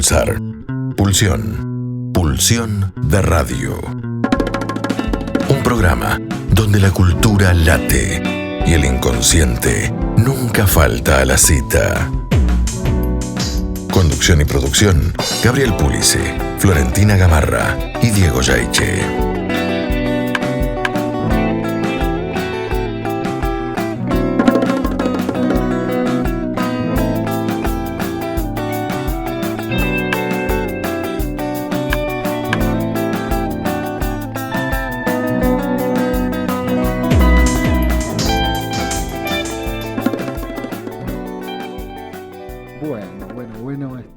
pulsar. Pulsión. Pulsión de radio. Un programa donde la cultura late y el inconsciente nunca falta a la cita. Conducción y producción, Gabriel Pulice, Florentina Gamarra y Diego Yaiche.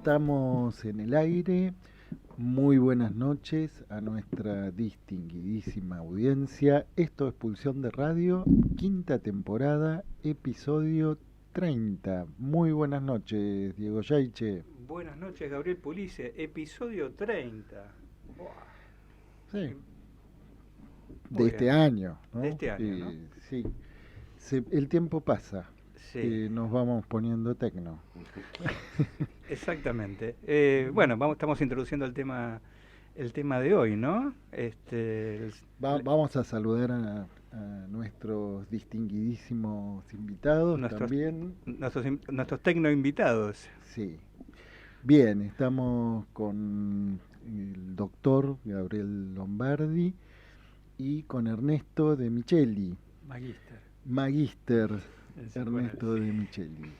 Estamos en el aire. Muy buenas noches a nuestra distinguidísima audiencia. Esto es Pulsión de Radio, quinta temporada, episodio 30. Muy buenas noches, Diego Yaiche. Buenas noches, Gabriel Pulice, episodio 30. Wow. Sí. De este año, ¿no? De este año, ¿no? Sí. El tiempo pasa. Sí. Nos vamos poniendo tecno. Exactamente. Estamos introduciendo el tema de hoy, ¿no? Vamos a saludar a nuestros distinguidísimos invitados también. Nuestros tecno invitados. Sí. Bien, estamos con el doctor Gabriel Lombardi y con Ernesto de Micheli. Magíster Ernesto de Micheli.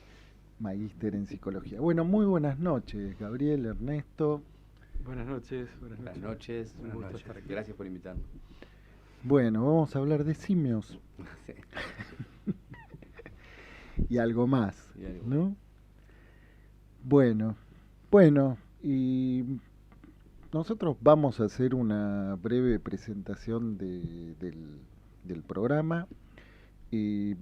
Magíster en psicología. Bueno, muy buenas noches, Gabriel, Ernesto. Buenas noches. Buenas noches. Estar aquí. Gracias por invitarnos. Bueno, vamos a hablar de simios. Sí. Y algo más, ¿no? Bueno, y nosotros vamos a hacer una breve presentación del programa. Y en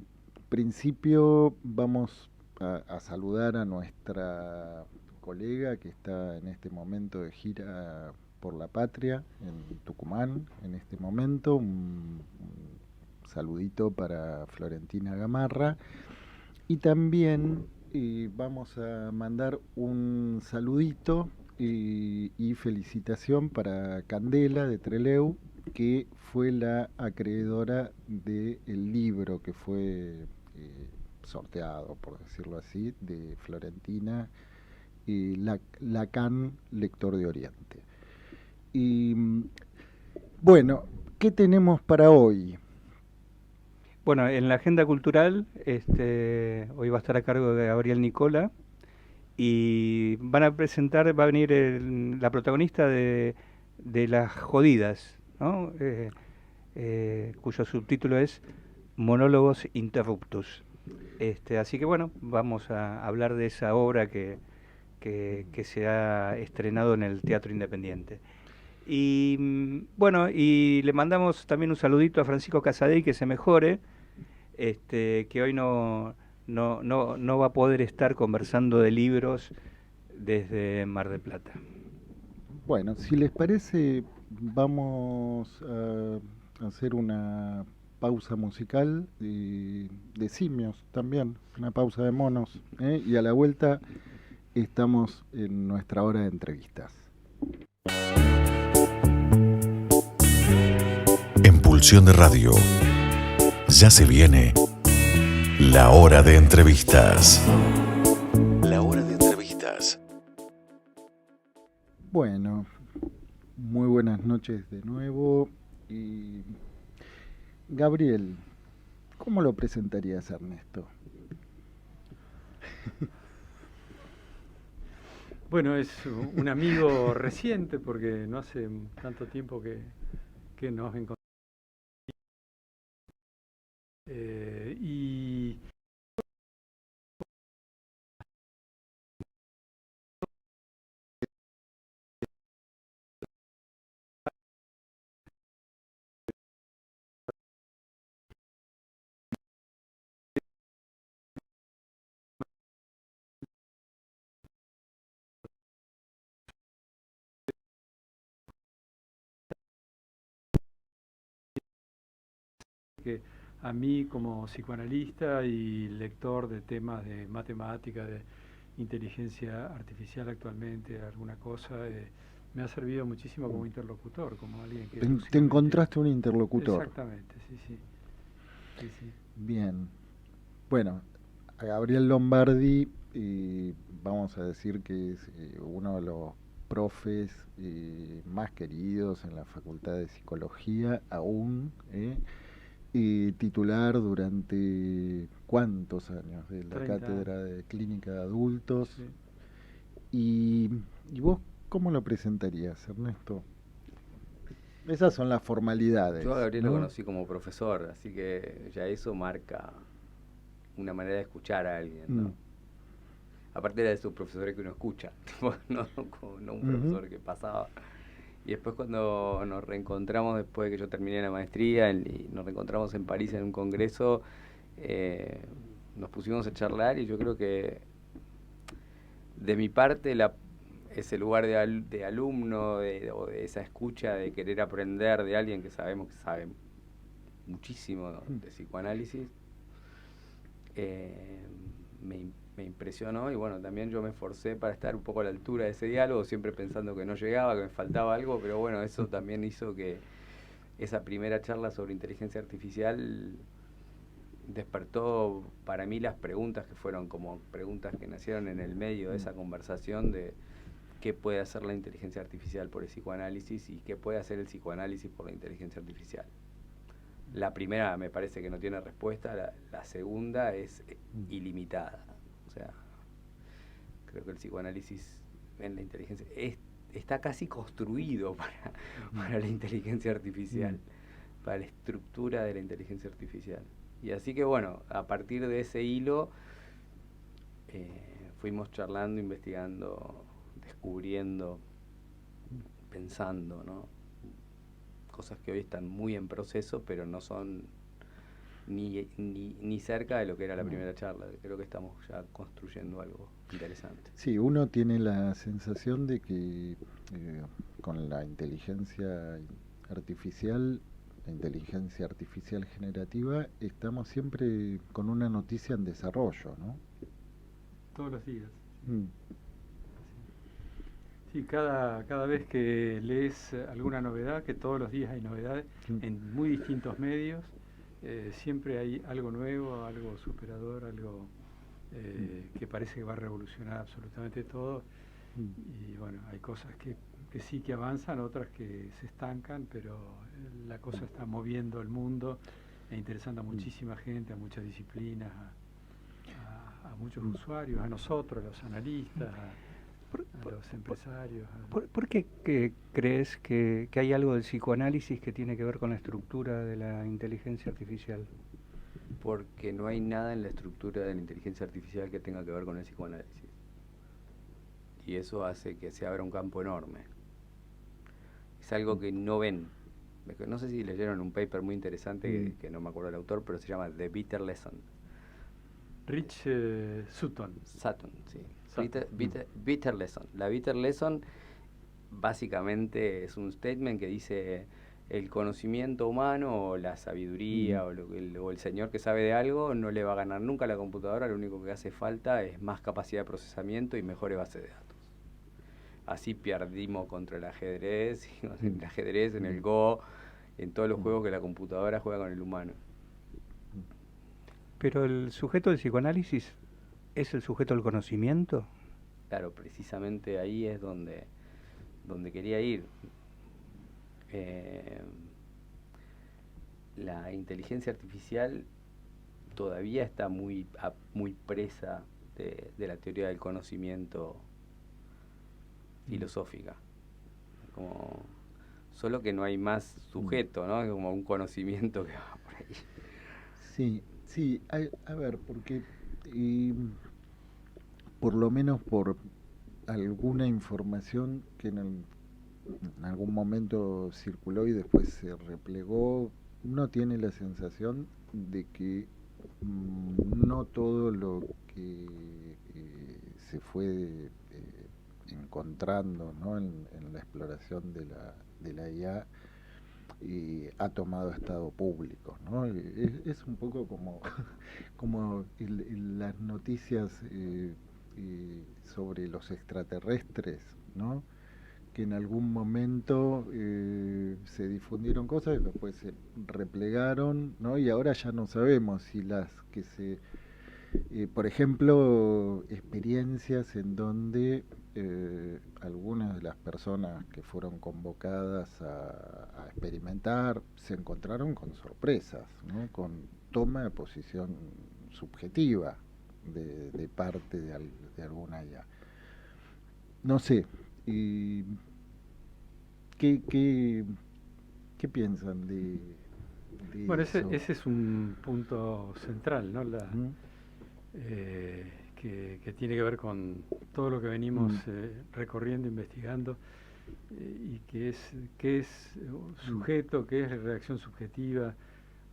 principio vamos a saludar a nuestra colega que está en este momento de gira por la patria en Tucumán. En este momento un saludito para Florentina Gamarra y también vamos a mandar un saludito y felicitación para Candela de Trelew, que fue la acreedora del libro que fue sorteado, por decirlo así, de Florentina, Lacan, lector de Oriente. Y bueno, ¿qué tenemos para hoy? Bueno, en la agenda cultural, hoy va a estar a cargo de Gabriel Nicola y va a venir la protagonista de Las Jodidas, ¿no? Cuyo subtítulo es Monólogos Interruptus. Así que bueno, vamos a hablar de esa obra que se ha estrenado en el Teatro Independiente. Y bueno, y le mandamos también un saludito a Francisco Casadei, que se mejore, que hoy no va a poder estar conversando de libros desde Mar del Plata. Bueno, si les parece, vamos a hacer una pausa musical de simios también, una pausa de monos, y a la vuelta estamos en nuestra hora de entrevistas. En Pulsión de Radio, ya se viene la hora de entrevistas. La hora de entrevistas. Bueno, muy buenas noches de nuevo. Y Gabriel, ¿cómo lo presentarías, Ernesto? Bueno, es un amigo reciente porque no hace tanto tiempo que nos encontramos. Y que a mí como psicoanalista y lector de temas de matemática, inteligencia artificial actualmente, alguna cosa, me ha servido muchísimo como interlocutor, como alguien que... Te encontraste un interlocutor. Exactamente, sí, sí. Sí, sí. Bien. Bueno, a Gabriel Lombardi, vamos a decir que es uno de los profes más queridos en la Facultad de Psicología aún, y titular durante ¿cuántos años? De la 30 Cátedra de Clínica de Adultos. Sí. ¿Y vos cómo lo presentarías, Ernesto? Esas son las formalidades. Yo a Gabriel ¿no? lo conocí como profesor, así que ya eso marca una manera de escuchar a alguien, ¿no? Aparte era de esos profesores que uno escucha, no un profesor que pasaba. Y después cuando nos reencontramos, después de que yo terminé la maestría, y nos reencontramos en París en un congreso, nos pusimos a charlar y yo creo que de mi parte ese lugar de alumno, o de esa escucha, de querer aprender de alguien que sabemos que sabe muchísimo de psicoanálisis, me impresionó, y bueno, también yo me esforcé para estar un poco a la altura de ese diálogo, siempre pensando que no llegaba, que me faltaba algo, pero bueno, eso también hizo que esa primera charla sobre inteligencia artificial despertó para mí las preguntas que fueron como preguntas que nacieron en el medio de esa conversación de qué puede hacer la inteligencia artificial por el psicoanálisis y qué puede hacer el psicoanálisis por la inteligencia artificial. La primera me parece que no tiene respuesta, la segunda es ilimitada. O sea, creo que el psicoanálisis en la inteligencia está casi construido para la inteligencia artificial, para la estructura de la inteligencia artificial. Y así que bueno, a partir de ese hilo fuimos charlando, investigando, descubriendo, pensando, ¿no? Cosas que hoy están muy en proceso, pero no son ni cerca de lo que era la primera charla. Creo que estamos ya construyendo algo interesante. Sí, uno tiene la sensación de que con la inteligencia artificial generativa, estamos siempre con una noticia en desarrollo, ¿no? Todos los días. Sí, cada vez que lees alguna novedad, que todos los días hay novedades en muy distintos medios, siempre hay algo nuevo, algo superador, algo que parece que va a revolucionar absolutamente todo. Y bueno, hay cosas que sí que avanzan, otras que se estancan, pero la cosa está moviendo el mundo e interesando a muchísima gente, a muchas disciplinas, a muchos usuarios, a nosotros, a los analistas, a los empresarios. ¿Por qué crees que hay algo del psicoanálisis que tiene que ver con la estructura de la inteligencia artificial? Porque no hay nada en la estructura de la inteligencia artificial que tenga que ver con el psicoanálisis. Y eso hace que se abra un campo enorme. Es algo que no ven. No sé si leyeron un paper muy interesante que no me acuerdo el autor, pero se llama The Bitter Lesson. Rich Sutton, sí. Bitter Lesson. La Bitter Lesson básicamente es un statement que dice el conocimiento humano o la sabiduría o el señor que sabe de algo no le va a ganar nunca a la computadora, lo único que hace falta es más capacidad de procesamiento y mejores bases de datos. Así perdimos contra el ajedrez, en el Go, en todos los juegos que la computadora juega con el humano. Pero el sujeto del psicoanálisis es el sujeto del conocimiento. Claro, precisamente ahí es donde quería ir. La inteligencia artificial todavía está muy presa de la teoría del conocimiento filosófica. Solo que no hay más sujeto, ¿no? Es como un conocimiento que va por ahí. Sí, a ver, porque por lo menos por alguna información que en algún momento circuló y después se replegó, uno tiene la sensación de que no todo lo que se fue encontrando, ¿no? en la exploración de la IA ha tomado estado público, ¿no? Es un poco como las noticias sobre los extraterrestres, ¿no? Que en algún momento se difundieron cosas y después se replegaron, ¿no? Y ahora ya no sabemos si las que se... por ejemplo, experiencias en donde algunas de las personas que fueron convocadas a experimentar se encontraron con sorpresas, ¿no? Con toma de posición subjetiva de parte de alguna IA. No sé, y ¿qué piensan de bueno, eso? ese es un punto central, ¿no? ¿Mm? Que tiene que ver con todo lo que venimos recorriendo, investigando, y qué es sujeto, qué es reacción subjetiva,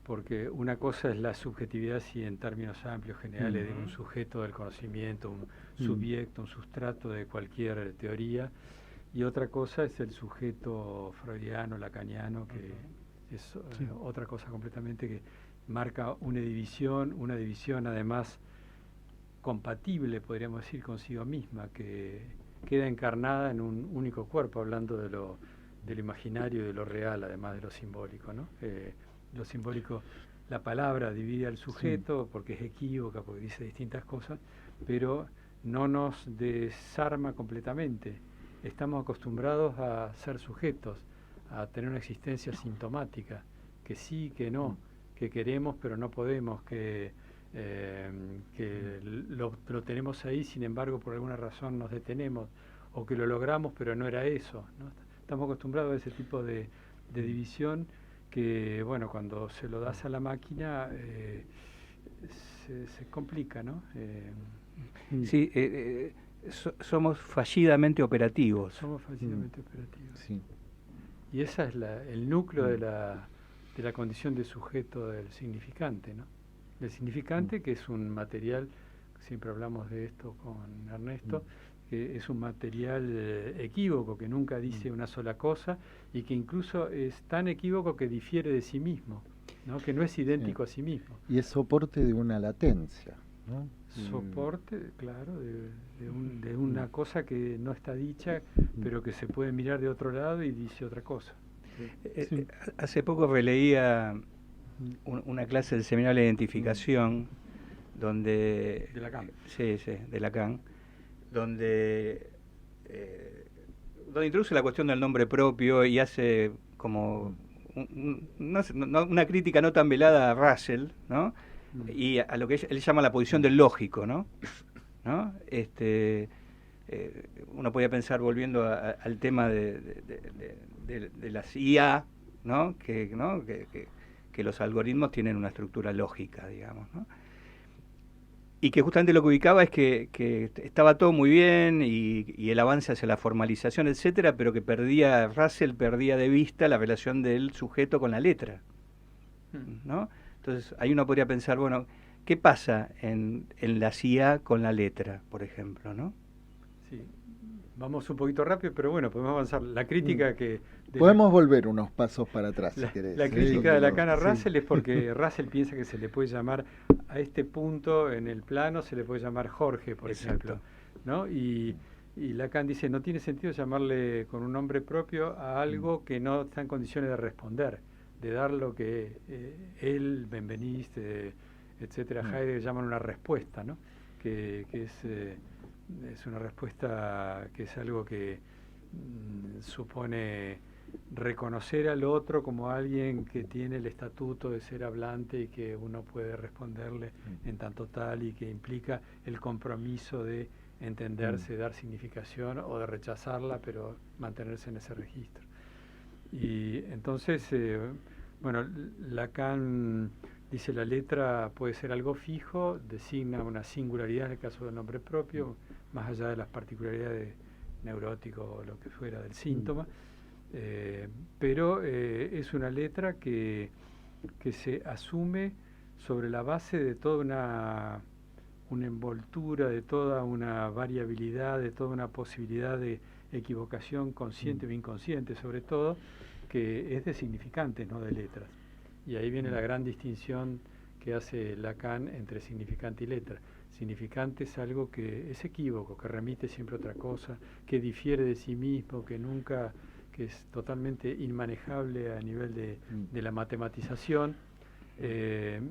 porque una cosa es la subjetividad, si en términos amplios, generales, de un sujeto del conocimiento, un subyecto, un sustrato de cualquier teoría, y otra cosa es el sujeto freudiano, lacaniano, que es otra cosa completamente, que marca una división además compatible, podríamos decir, consigo misma, que queda encarnada en un único cuerpo, hablando de lo imaginario y de lo real, además de lo simbólico, ¿no? Lo simbólico, la palabra divide al sujeto porque es equívoca, porque dice distintas cosas, pero no nos desarma completamente. Estamos acostumbrados a ser sujetos, a tener una existencia sintomática, que sí, que no, que queremos pero no podemos, que lo tenemos ahí, sin embargo por alguna razón nos detenemos, o que lo logramos pero no era eso, ¿no? Estamos acostumbrados a ese tipo de división que, bueno, cuando se lo das a la máquina se complica, ¿no? Sí, somos fallidamente operativos. Somos fallidamente operativos. Sí. Y ese es el núcleo de la condición de sujeto del significante, ¿no? El significante, que es un material, siempre hablamos de esto con Ernesto, que es un material equívoco, que nunca dice una sola cosa y que incluso es tan equívoco que difiere de sí mismo, ¿no? Que no es idéntico a sí mismo. Y es soporte de una latencia, ¿no? Soporte, claro, de una cosa que no está dicha, pero que se puede mirar de otro lado y dice otra cosa. Hace poco releía una clase del seminario de identificación donde... De Lacan. Sí, de Lacan, donde introduce la cuestión del nombre propio y hace como una crítica no tan velada a Russell, ¿no? Y a lo que él llama la posición del lógico, ¿no? Uno podría pensar, volviendo al tema de las IA, ¿no? Que los algoritmos tienen una estructura lógica, digamos, ¿no? Y que justamente lo que ubicaba es que estaba todo muy bien y el avance hacia la formalización, etcétera, pero que Russell perdía de vista la relación del sujeto con la letra, ¿no? Entonces ahí uno podría pensar, bueno, ¿qué pasa en la IA con la letra, por ejemplo, ¿no? Sí, vamos un poquito rápido, pero bueno, podemos avanzar. La crítica que... Podemos volver unos pasos para atrás, si querés. La crítica de Lacan a Russell es porque Russell piensa que se le puede llamar a este punto en el plano, se le puede llamar Jorge, por ejemplo, ¿no? Y Lacan dice, no tiene sentido llamarle con un nombre propio a algo que no está en condiciones de responder, de dar lo que él, Benveniste, etcétera, Heidegger llaman una respuesta, ¿no? Que es una respuesta que es algo que supone reconocer al otro como alguien que tiene el estatuto de ser hablante y que uno puede responderle en tanto tal, y que implica el compromiso de entenderse, dar significación o de rechazarla, pero mantenerse en ese registro. Y entonces, bueno, Lacan dice la letra puede ser algo fijo, designa una singularidad en el caso del nombre propio, más allá de las particularidades neuróticas o lo que fuera del síntoma, pero es una letra que se asume sobre la base de toda una envoltura, de toda una variabilidad, de toda una posibilidad de equivocación consciente o inconsciente, sobre todo, que es de significantes, no de letras. Y ahí viene la gran distinción que hace Lacan entre significante y letra. significante es algo que es equívoco, que remite siempre a otra cosa, que difiere de sí mismo, que es totalmente inmanejable a nivel de la matematización,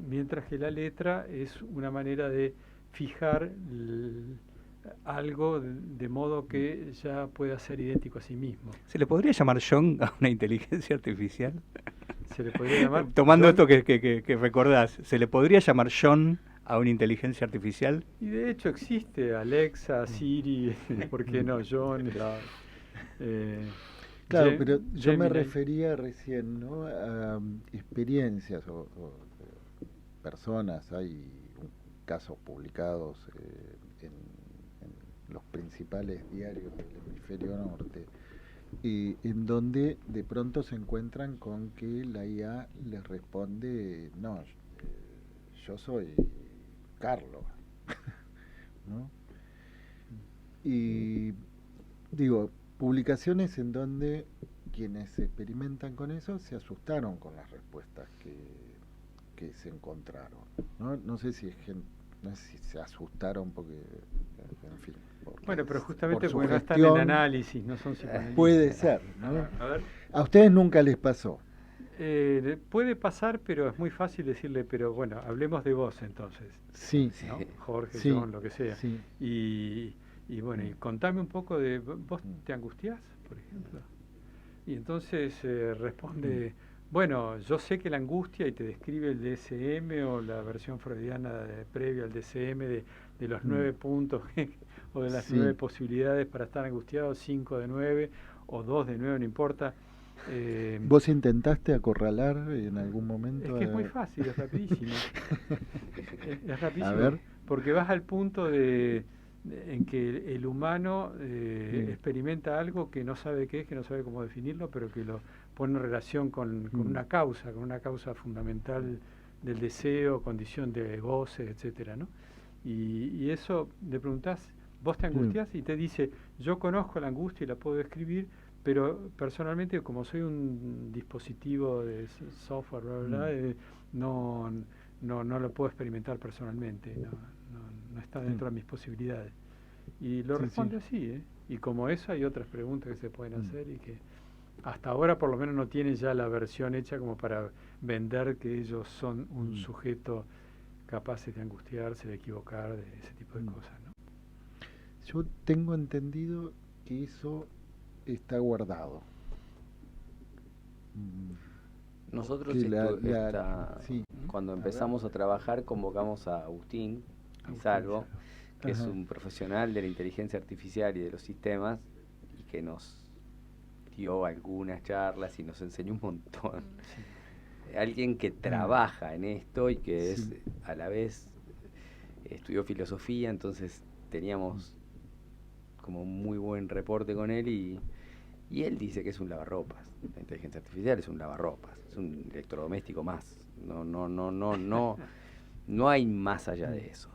mientras que la letra es una manera de fijar algo de modo que ya pueda ser idéntico a sí mismo. ¿Se le podría llamar John a una inteligencia artificial? Se le podría llamar Tomando John, esto que recordás, ¿se le podría llamar John a una inteligencia artificial? y de hecho existe Alexa, Siri, ¿por qué no John? Claro, pero yo me Gemini. refería recién, ¿no?, a experiencias o personas. Hay casos publicados en los principales diarios del hemisferio norte, en donde de pronto se encuentran con que la IA les responde, no, yo soy Carlos, ¿no? Y digo, publicaciones en donde quienes experimentan con eso se asustaron con las respuestas que se encontraron, ¿no? No sé si se asustaron porque, en fin. Bueno, pero justamente por porque no están sugestión, en análisis, no son psicoanalistas. puede ser, ¿no? A ver. A ustedes nunca les pasó. Puede pasar, pero es muy fácil decirle, pero bueno, hablemos de vos entonces, Sí, ¿no? Jorge, sí, John, lo que sea. sí. Y bueno, y contame un poco de, ¿vos te angustiás, por ejemplo? Y entonces responde, bueno, yo sé que la angustia, y te describe el DSM o la versión freudiana previa al DSM de los 9 puntos o de las 9 posibilidades para estar angustiado, 5 de 9 o 2 de 9, no importa. ¿Vos intentaste acorralar en algún momento? Es que es muy fácil, es rapidísimo. es rapidísimo. A ver. Porque vas al punto en que el humano experimenta algo que no sabe qué es, que no sabe cómo definirlo, pero que lo pone en relación con una causa fundamental del deseo, condición de goce, etcétera, ¿no? Y eso le preguntás, ¿vos te angustiás? Y te dice, yo conozco la angustia y la puedo describir, pero personalmente, como soy un dispositivo de software, no lo puedo experimentar personalmente, no está dentro de mis posibilidades. Y lo responde así, ¿eh? Y como eso hay otras preguntas que se pueden hacer y que hasta ahora por lo menos no tienen ya la versión hecha como para vender que ellos son un sujeto capaces de angustiarse, de equivocar, de ese tipo de cosas, ¿no? Yo tengo entendido que eso está guardado. Nosotros sí. cuando empezamos a trabajar convocamos a Agustín Salvo, que es un profesional de la inteligencia artificial y de los sistemas, y que nos dio algunas charlas y nos enseñó un montón. Alguien que trabaja en esto y que es a la vez estudió filosofía, entonces teníamos como un muy buen reporte con él, y él dice que es un lavarropas. La inteligencia artificial es un lavarropas, es un electrodoméstico más. No hay más allá de eso.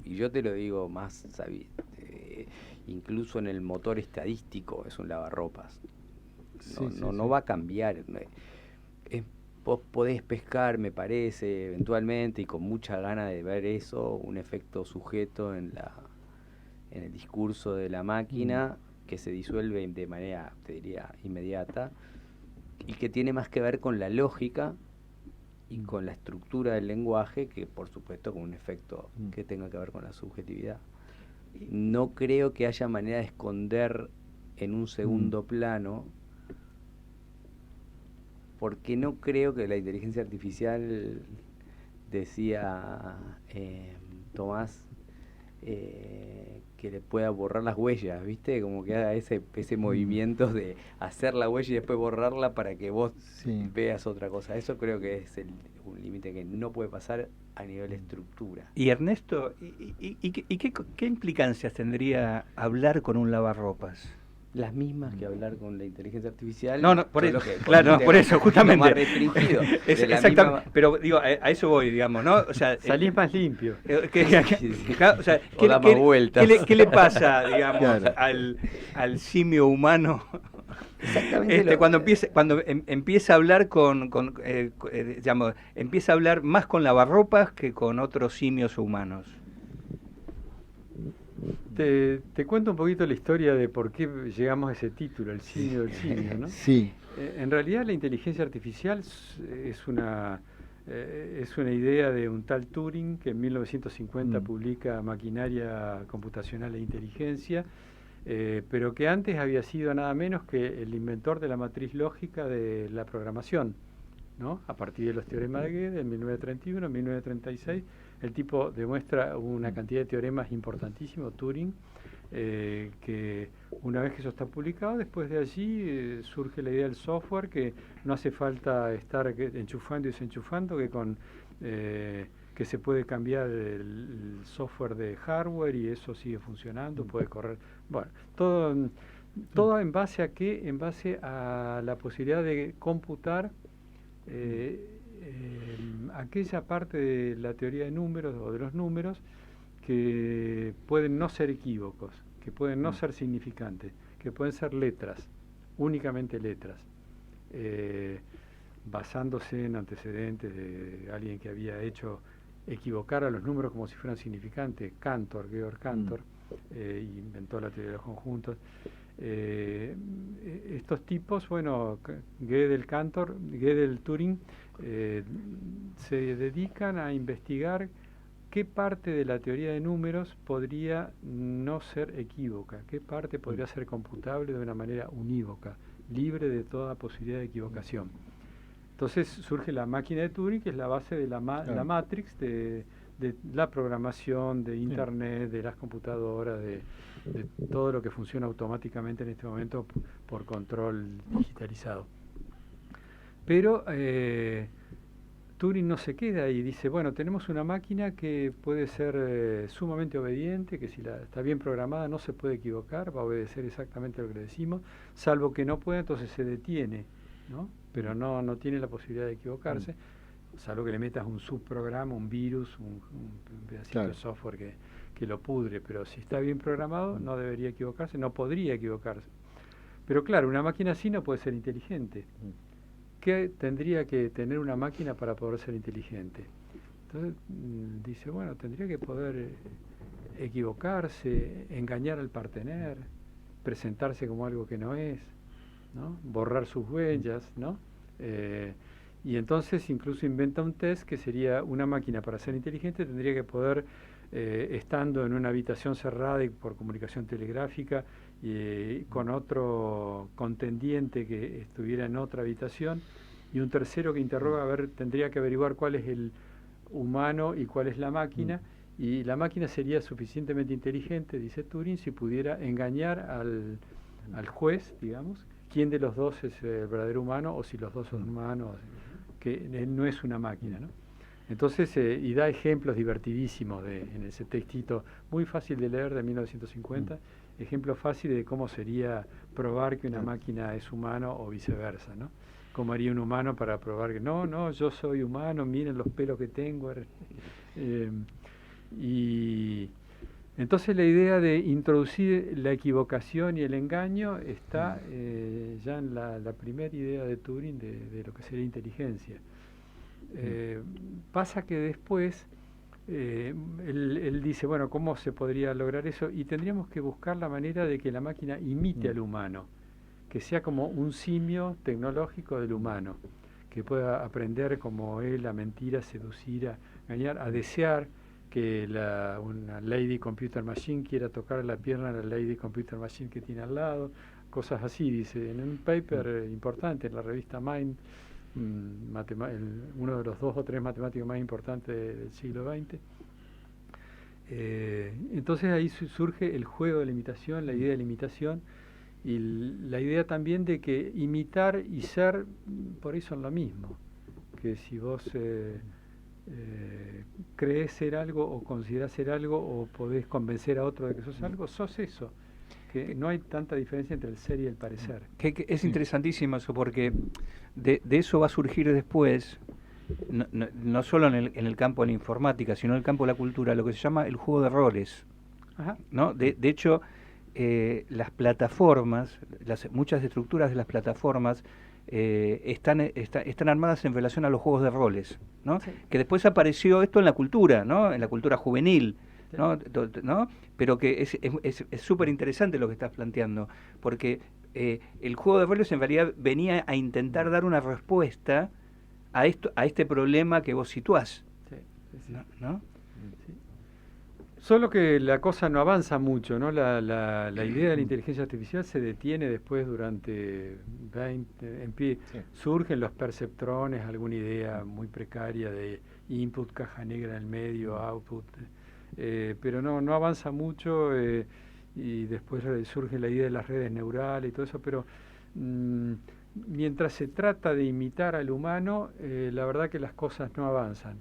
Y yo te lo digo más, incluso en el motor estadístico es un lavarropas. No va a cambiar. Vos podés pescar, me parece, eventualmente, y con mucha gana de ver eso, un efecto sujeto en el discurso de la máquina que se disuelve de manera, te diría, inmediata, y que tiene más que ver con la lógica y con la estructura del lenguaje, que por supuesto con un efecto que tenga que ver con la subjetividad. No creo que haya manera de esconder en un segundo plano, porque no creo que la inteligencia artificial, decía Tomás, que le pueda borrar las huellas, ¿viste? Como que haga ese movimiento de hacer la huella y después borrarla para que vos veas otra cosa. Eso creo que es un límite que no puede pasar a nivel estructura. Y Ernesto, ¿y qué implicancias tendría hablar con un lavarropas? Las mismas que hablar con la inteligencia artificial. No, por eso, claro, por eso, justamente. Más restringido. Exactamente, pero digo, a eso voy, digamos, ¿no? O sea, salís más limpio. O sea, ¿qué le pasa, digamos, al simio humano? Exactamente. Cuando empieza a hablar digamos, empieza a hablar más con lavarropas que con otros simios humanos. te cuento un poquito la historia de por qué llegamos a ese título, el simio del simio, ¿no? Sí. En realidad la inteligencia artificial es una idea de un tal Turing que en 1950 publica Maquinaria Computacional e Inteligencia, pero que antes había sido nada menos que el inventor de la matriz lógica de la programación, ¿no? A partir de los teoremas de Gödel, en 1931, en 1936, el tipo demuestra una cantidad de teoremas importantísimos, Turing, que una vez que eso está publicado, después de allí surge la idea del software, que no hace falta estar enchufando y desenchufando, que se puede cambiar el software de hardware y eso sigue funcionando, puede correr. Bueno, todo en base a qué, en base a la posibilidad de computar aquella parte de la teoría de números o de los números que pueden no ser equívocos, que pueden no ser significantes, que pueden ser letras, únicamente letras, basándose en antecedentes de alguien que había hecho equivocar a los números como si fueran significantes, Georg Cantor, inventó la teoría de los conjuntos. Estos tipos, bueno, Gödel, Turing, se dedican a investigar qué parte de la teoría de números podría no ser equívoca, qué parte podría ser computable de una manera unívoca, libre de toda posibilidad de equivocación. Entonces surge la máquina de Turing, que es la base de la Matrix, de la programación, de Internet, de las computadoras, de todo lo que funciona automáticamente en este momento por control digitalizado. Pero Turing no se queda ahí, dice, bueno, tenemos una máquina que puede ser sumamente obediente, que si está bien programada no se puede equivocar, va a obedecer exactamente lo que le decimos, salvo que no pueda, entonces se detiene, ¿no? Pero no tiene la posibilidad de equivocarse, salvo que le metas un subprograma, un virus, un pedacito de software que lo pudre, pero si está bien programado no debería equivocarse, no podría equivocarse. Pero claro, una máquina así no puede ser inteligente. ¿Qué tendría que tener una máquina para poder ser inteligente? Entonces dice, bueno, tendría que poder equivocarse, engañar al partener, presentarse como algo que no es, ¿no? Borrar sus huellas, ¿no? Y entonces incluso inventa un test que sería una máquina para ser inteligente tendría que poder, estando en una habitación cerrada y por comunicación telegráfica, con otro contendiente que estuviera en otra habitación y un tercero que interroga, tendría que averiguar cuál es el humano y cuál es la máquina, y la máquina sería suficientemente inteligente, dice Turing, si pudiera engañar al juez, digamos, quién de los dos es el verdadero humano o si los dos son humanos, que él no es una máquina, ¿no? Entonces, y da ejemplos divertidísimos en ese textito, muy fácil de leer, de 1950, ejemplo fácil de cómo sería probar que una máquina es humano o viceversa, ¿no? Cómo haría un humano para probar que no, yo soy humano, miren los pelos que tengo. Y entonces la idea de introducir la equivocación y el engaño está ya en la primera idea de Turing de lo que sería inteligencia. Pasa que después él dice, bueno, ¿cómo se podría lograr eso? Y tendríamos que buscar la manera de que la máquina imite al humano, que sea como un simio tecnológico del humano, que pueda aprender como él a mentir, a seducir, a engañar, a desear que una Lady Computer Machine quiera tocar la pierna a la Lady Computer Machine que tiene al lado, cosas así, dice, en un paper importante en la revista Mind, uno de los 2 o 3 matemáticos más importantes del siglo XX. Entonces ahí surge el juego de la imitación, la idea de la imitación, y la idea también de que imitar y ser por ahí son lo mismo, que si vos crees ser algo o considerás ser algo o podés convencer a otro de que sos algo, sos eso, que no hay tanta diferencia entre el ser y el parecer. Que es interesantísimo eso, porque de eso va a surgir después, no solo en el campo de la informática, sino en el campo de la cultura, lo que se llama el juego de roles. Ajá. ¿No? De hecho, las plataformas, muchas estructuras de las plataformas están armadas en relación a los juegos de roles, ¿no? Sí. Que después apareció esto en la cultura, ¿no? En la cultura juvenil, ¿no? ¿No? Pero que es súper interesante lo que estás planteando, porque el juego de roles en realidad venía a intentar dar una respuesta a este problema que vos situás. Sí, sí, sí. ¿No? Sí. Solo que la cosa no avanza mucho, ¿no? La idea de la inteligencia artificial se detiene después durante 20, surgen los perceptrones, alguna idea muy precaria de input, caja negra en el medio, output, pero no avanza mucho, y después surge la idea de las redes neurales y todo eso, pero mientras se trata de imitar al humano, la verdad que las cosas no avanzan.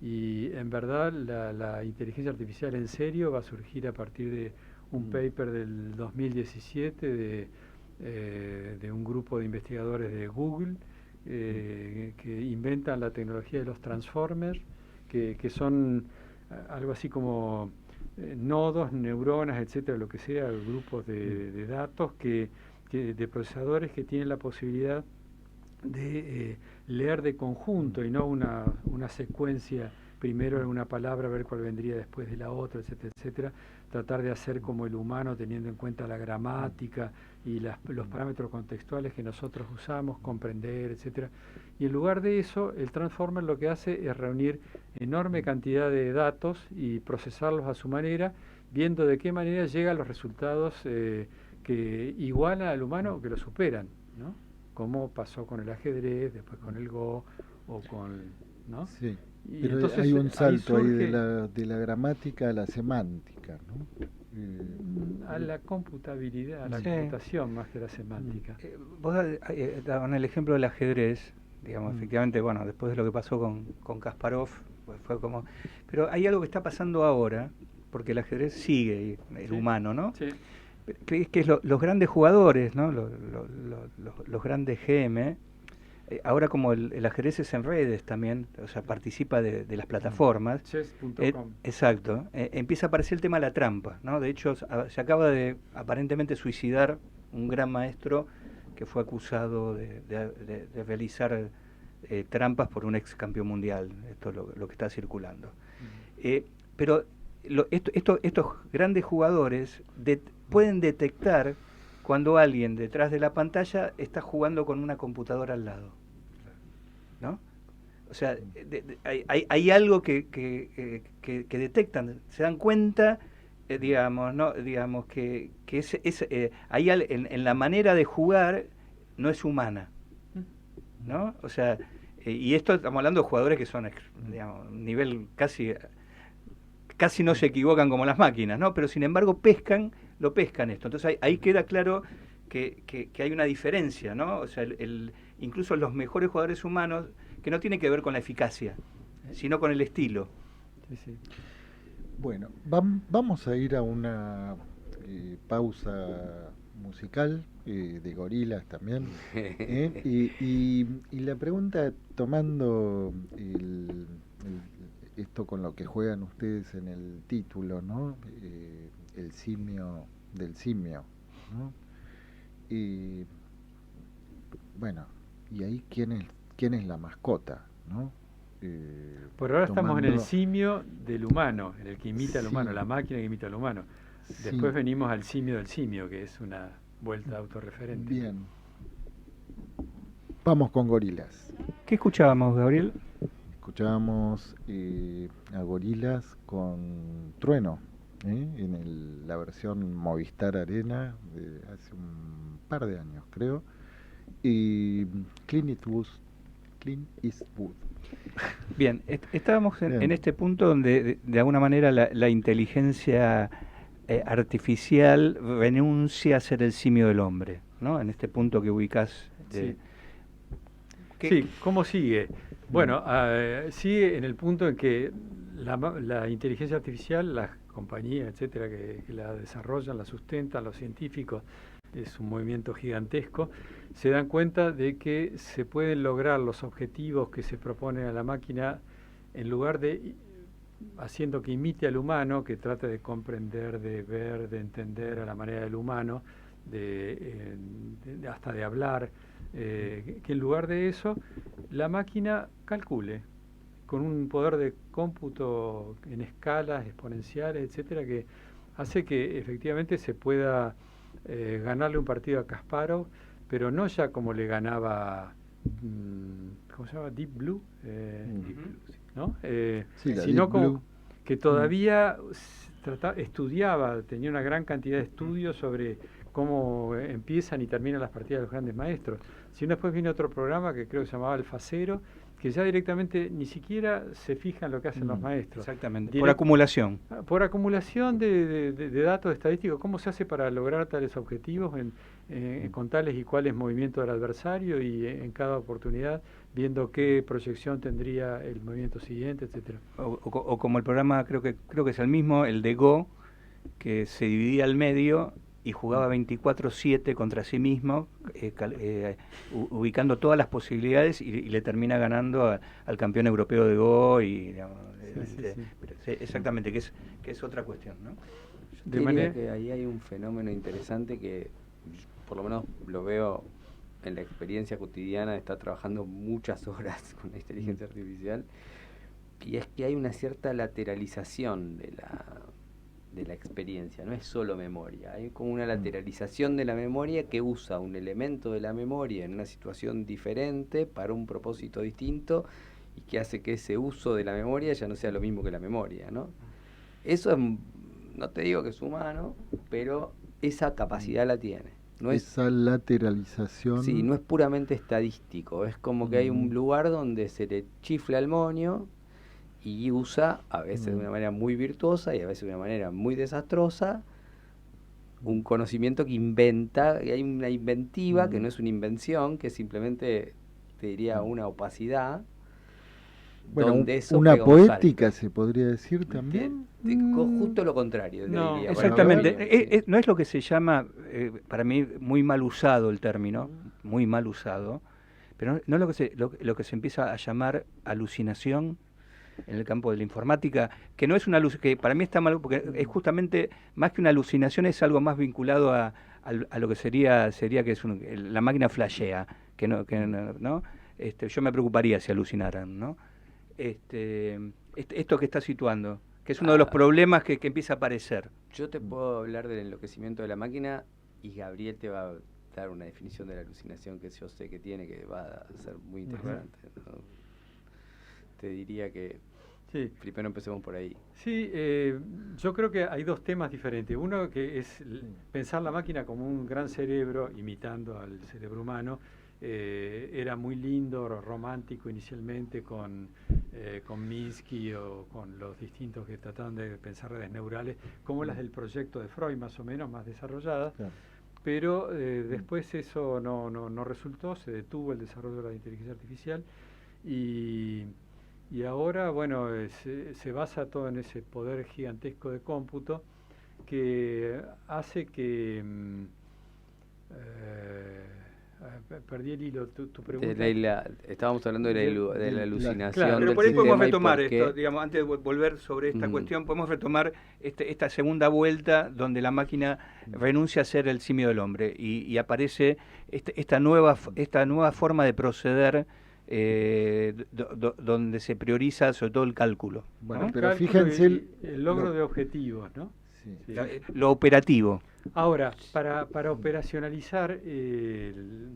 Y en verdad la inteligencia artificial en serio va a surgir a partir de un paper del 2017 de un grupo de investigadores de Google que inventan la tecnología de los transformers, que son algo así como nodos, neuronas, etcétera, lo que sea, grupos de datos de procesadores que tienen la posibilidad de leer de conjunto y no una secuencia, primero una palabra, ver cuál vendría después de la otra, etcétera, etcétera, tratar de hacer como el humano teniendo en cuenta la gramática y los parámetros contextuales que nosotros usamos, comprender, etcétera. Y en lugar de eso, el Transformer lo que hace es reunir enorme cantidad de datos y procesarlos a su manera, viendo de qué manera llega a los resultados que igualan al humano o que lo superan, ¿no? Como pasó con el ajedrez, después con el Go o con, ¿no? Sí, y pero entonces, hay un salto ahí surge de la gramática a la semántica, ¿no? a la computabilidad, a la computación más que la semántica. Vos daban el ejemplo del ajedrez, digamos, efectivamente, bueno, después de lo que pasó con Kasparov, pues fue como... Pero hay algo que está pasando ahora, porque el ajedrez sigue, el humano, ¿no? Sí. Que es los grandes jugadores, ¿no? Los grandes GM, ahora como el ajedrez es en redes también, o sea, participa de las plataformas. Chess.com. Exacto. Empieza a aparecer el tema de la trampa, ¿no? De hecho, se acaba de aparentemente suicidar un gran maestro que fue acusado de realizar trampas por un ex campeón mundial. Esto es lo que está circulando. Pero estos grandes jugadores pueden detectar cuando alguien detrás de la pantalla está jugando con una computadora al lado, ¿no? O sea, hay algo que detectan, se dan cuenta, digamos, ¿no? Digamos que hay en la manera de jugar no es humana, ¿no? O sea, y esto estamos hablando de jugadores que son, digamos, nivel casi no se equivocan como las máquinas, ¿no? Pero sin embargo lo pescan esto. Entonces ahí queda claro que hay una diferencia, ¿no? O sea, incluso los mejores jugadores humanos, que no tiene que ver con la eficacia, sino con el estilo. Sí, sí. Bueno, vamos a ir a una pausa musical de Gorilas también. Y la pregunta, tomando esto con lo que juegan ustedes en el título, ¿no? El simio del simio, ¿no? Y bueno, y ahí quién es la mascota, ¿no? Por ahora estamos en el simio del humano, en el que imita al humano, Sí. la máquina que imita al humano. Sí. Después venimos al simio del simio, que es una vuelta autorreferente. Bien. Vamos con Gorilas. ¿Qué escuchábamos, Gabriel? Escuchábamos a Gorilas con Trueno, en la versión Movistar Arena de hace un par de años, creo. Y Clint Eastwood. Bien, estábamos en este punto donde de alguna manera la inteligencia artificial renuncia a ser el simio del hombre, ¿no? En este punto que ubicás. Sí. Sí, ¿cómo sigue? Bueno, sigue en el punto en que la inteligencia artificial, las compañías, etcétera, que la desarrollan, la sustentan, los científicos, es un movimiento gigantesco, se dan cuenta de que se pueden lograr los objetivos que se proponen a la máquina en lugar de haciendo que imite al humano, que trate de comprender, de ver, de entender a la manera del humano, hasta de hablar, que en lugar de eso la máquina calcule con un poder de cómputo en escalas exponenciales, etcétera, que hace que efectivamente se pueda ganarle un partido a Kasparov, pero no ya como le ganaba, ¿cómo se llama? Deep Blue, ¿no? Sí, sino como Blue. que todavía estudiaba, tenía una gran cantidad de estudios sobre cómo empiezan y terminan las partidas de los grandes maestros. Si no, después viene otro programa que creo que se llamaba Alfa Cero, que ya directamente ni siquiera se fija en lo que hacen los maestros. Exactamente, por acumulación. Por acumulación de datos estadísticos, ¿cómo se hace para lograr tales objetivos con tales y cuales movimientos del adversario y en cada oportunidad viendo qué proyección tendría el movimiento siguiente, etcétera? O como el programa, creo que es el mismo, el de Go, que se dividía al medio y jugaba 24/7 contra sí mismo, ubicando todas las posibilidades y le termina ganando al campeón europeo de Go. Y, digamos, exactamente, que es otra cuestión, ¿no? De manera que ahí hay un fenómeno interesante que por lo menos lo veo en la experiencia cotidiana de estar trabajando muchas horas con la inteligencia artificial, y es que hay una cierta lateralización de la experiencia, no es solo memoria, hay como una lateralización de la memoria que usa un elemento de la memoria en una situación diferente para un propósito distinto y que hace que ese uso de la memoria ya no sea lo mismo que la memoria, ¿no? Eso es, no te digo que es humano, pero esa capacidad la tiene. No esa lateralización. Sí, no es puramente estadístico, es como que hay un lugar donde se le chifla el moño y usa, a veces de una manera muy virtuosa y a veces de una manera muy desastrosa, un conocimiento que inventa, y hay una inventiva que no es una invención, que es simplemente, te diría, una opacidad. Bueno, donde eso una pega un poética salto. se podría decir también. Justo lo contrario, No, te diría. Exactamente, no es lo que se llama, para mí, muy mal usado el término, muy mal usado, pero no es lo que se empieza a llamar alucinación en el campo de la informática, que no es una que para mí está mal, porque es justamente, más que una alucinación, es algo más vinculado a lo que sería que es la máquina flashea, ¿no? Yo me preocuparía si alucinaran, ¿no? Esto que está situando, que es uno de los problemas que empieza a aparecer. Yo te puedo hablar del enloquecimiento de la máquina y Gabriel te va a dar una definición de la alucinación que yo sé que tiene, que va a ser muy interesante, ¿no? Te diría que primero empecemos por ahí. Sí, yo creo que hay dos temas diferentes. Uno que es pensar la máquina como un gran cerebro imitando al cerebro humano. Era muy lindo, romántico inicialmente con Minsky o con los distintos que trataban de pensar redes neurales, como las del proyecto de Freud, más o menos, más desarrolladas. Claro. Pero después eso no resultó, se detuvo el desarrollo de la inteligencia artificial y ahora, bueno, se basa todo en ese poder gigantesco de cómputo que hace que... perdí el hilo, tu pregunta. Estábamos hablando de la alucinación. Claro, pero por ahí podemos retomar esto, digamos, antes de volver sobre esta cuestión, podemos retomar esta segunda vuelta donde la máquina renuncia a ser el simio del hombre y aparece esta nueva forma de proceder, donde se prioriza sobre todo el cálculo. Bueno, ¿no? pero Cálculo fíjense el logro de objetivos, ¿no? Sí. Lo operativo. Ahora, para operacionalizar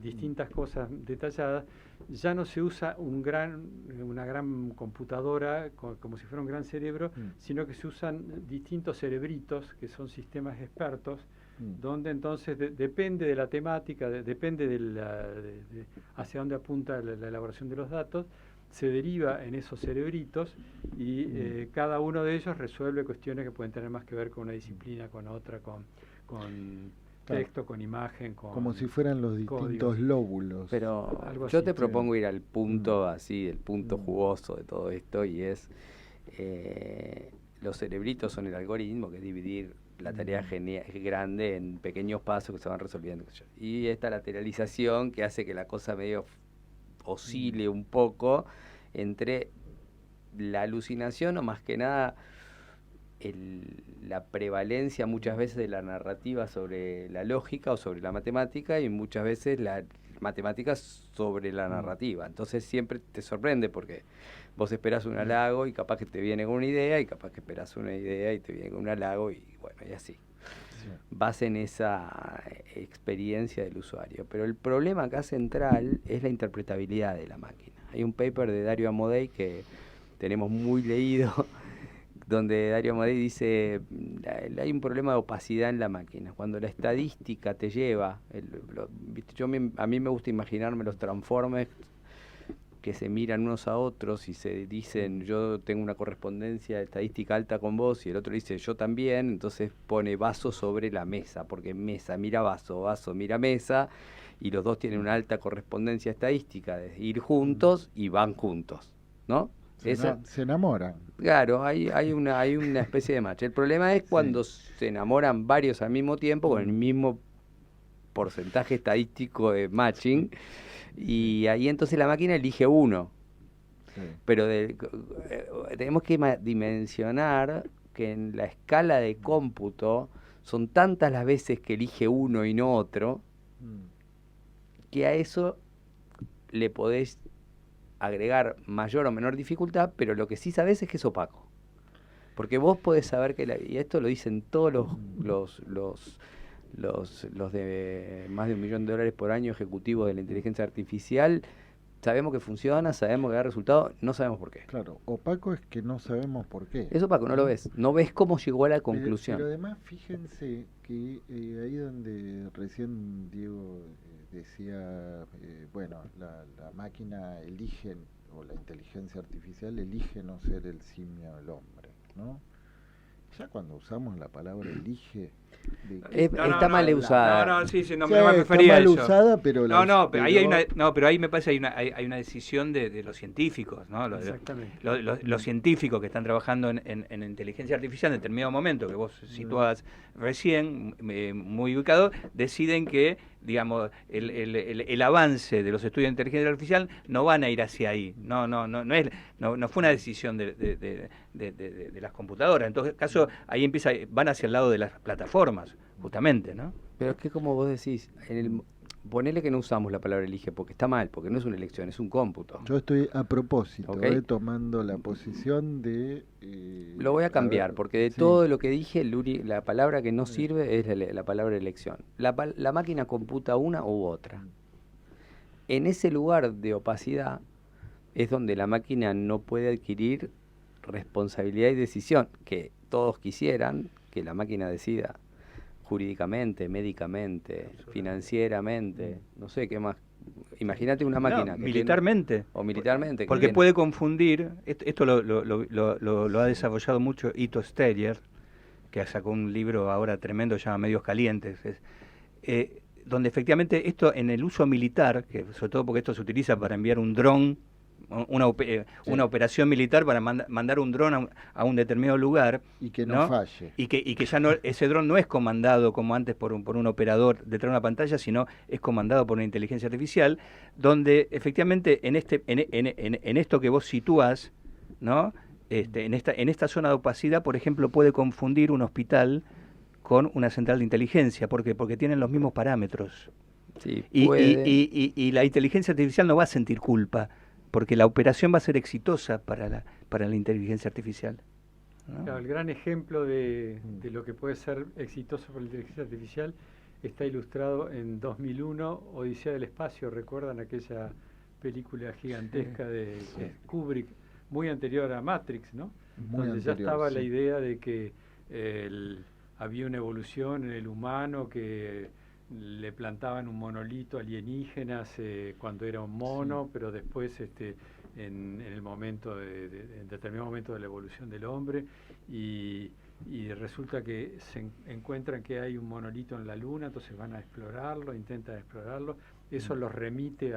distintas cosas detalladas, ya no se usa una gran computadora como si fuera un gran cerebro, sino que se usan distintos cerebritos, que son sistemas expertos, donde entonces depende de la temática, depende de hacia dónde apunta la elaboración de los datos, se deriva en esos cerebritos y cada uno de ellos resuelve cuestiones que pueden tener más que ver con una disciplina, con otra, con texto, con imagen, con como si fueran los distintos códigos. Lóbulos. Pero algo yo así, te propongo ir al punto así, el punto jugoso de todo esto, y es los cerebritos son el algoritmo, que es dividir la tarea grande en pequeños pasos que se van resolviendo. Y esta lateralización que hace que la cosa medio oscile un poco entre la alucinación o más que nada la prevalencia muchas veces de la narrativa sobre la lógica o sobre la matemática, y muchas veces matemáticas sobre la narrativa. Entonces siempre te sorprende porque vos esperás un halago y capaz que te viene con una idea, y capaz que esperás una idea y te viene con un halago, y bueno, y así. Sí. Vas en esa experiencia del usuario. Pero el problema acá central es la interpretabilidad de la máquina. Hay un paper de Dario Amodei que tenemos muy leído, donde Dario Amodei dice hay un problema de opacidad en la máquina. Cuando la estadística te lleva, a mí me gusta imaginarme los transformers que se miran unos a otros y se dicen yo tengo una correspondencia estadística alta con vos, y el otro dice yo también, entonces pone vaso sobre la mesa, porque mesa mira vaso, vaso mira mesa, y los dos tienen una alta correspondencia estadística de ir juntos y van juntos, ¿no? Se enamoran. Claro, hay una especie de match. El problema es cuando se enamoran varios al mismo tiempo con el mismo porcentaje estadístico de matching, y ahí entonces la máquina elige uno. Sí. Pero tenemos que dimensionar que en la escala de cómputo son tantas las veces que elige uno y no otro, que a eso le podés agregar mayor o menor dificultad, pero lo que sí sabés es que es opaco. Porque vos podés saber que, y esto lo dicen todos los de más de $1 millón por año ejecutivos de la inteligencia artificial, sabemos que funciona, sabemos que da resultado, no sabemos por qué. Claro, opaco es que no sabemos por qué. Es opaco, no lo ves. No ves cómo llegó a la conclusión. Pero además, fíjense que ahí donde recién Diego decía, bueno, la máquina elige, o la inteligencia artificial elige no ser el simio del hombre, ¿no? Ya cuando usamos la palabra elige... está mal usada. No me refería a eso. Está mal usada, pero... pero ahí hay una, pero ahí me parece hay una decisión de los científicos, ¿no? Exactamente. Los científicos que están trabajando en inteligencia artificial en determinado momento, que vos situabas recién, muy ubicado, deciden que, digamos, el avance de los estudios de inteligencia artificial no van a ir hacia ahí. No fue una decisión de las computadoras. En todo caso, ahí van hacia el lado de las plataformas, justamente, ¿no? Pero es que, como vos decís, ponele que no usamos la palabra elige porque está mal, porque no es una elección, es un cómputo. Yo estoy a propósito, tomando la posición de... lo voy a cambiar, porque de todo lo que dije, la palabra que no sirve es la palabra elección. La máquina computa una u otra. En ese lugar de opacidad es donde la máquina no puede adquirir responsabilidad y decisión, que todos quisieran que la máquina decida jurídicamente, médicamente, financieramente, no sé qué más. Imagínate una máquina que militarmente. O militarmente. Porque puede confundir, esto lo ha desarrollado mucho Ito Steyer, que sacó un libro ahora tremendo, se llama Medios Calientes, donde efectivamente esto en el uso militar, que sobre todo porque esto se utiliza para enviar un dron, una operación militar para mandar un dron a un determinado lugar, y que no falle, y que ya no, ese dron no es comandado como antes por un operador detrás de una pantalla, sino es comandado por una inteligencia artificial, donde efectivamente en esto que vos sitúas, ¿no? En esta zona de opacidad, por ejemplo, puede confundir un hospital con una central de inteligencia. ¿Por qué? Porque tienen los mismos parámetros. Sí, y la inteligencia artificial no va a sentir culpa, porque la operación va a ser exitosa para la inteligencia artificial, ¿no? Claro, el gran ejemplo de lo que puede ser exitoso para la inteligencia artificial está ilustrado en 2001, Odisea del Espacio. ¿Recuerdan aquella película gigantesca de Kubrick, muy anterior a Matrix, ¿no? Donde ya estaba la idea de que había una evolución en el humano, que le plantaban un monolito alienígenas cuando era un mono, pero después en el momento en determinado momento de la evolución del hombre, y resulta que se encuentran que hay un monolito en la Luna, entonces van a explorarlo, intentan explorarlo, eso los remite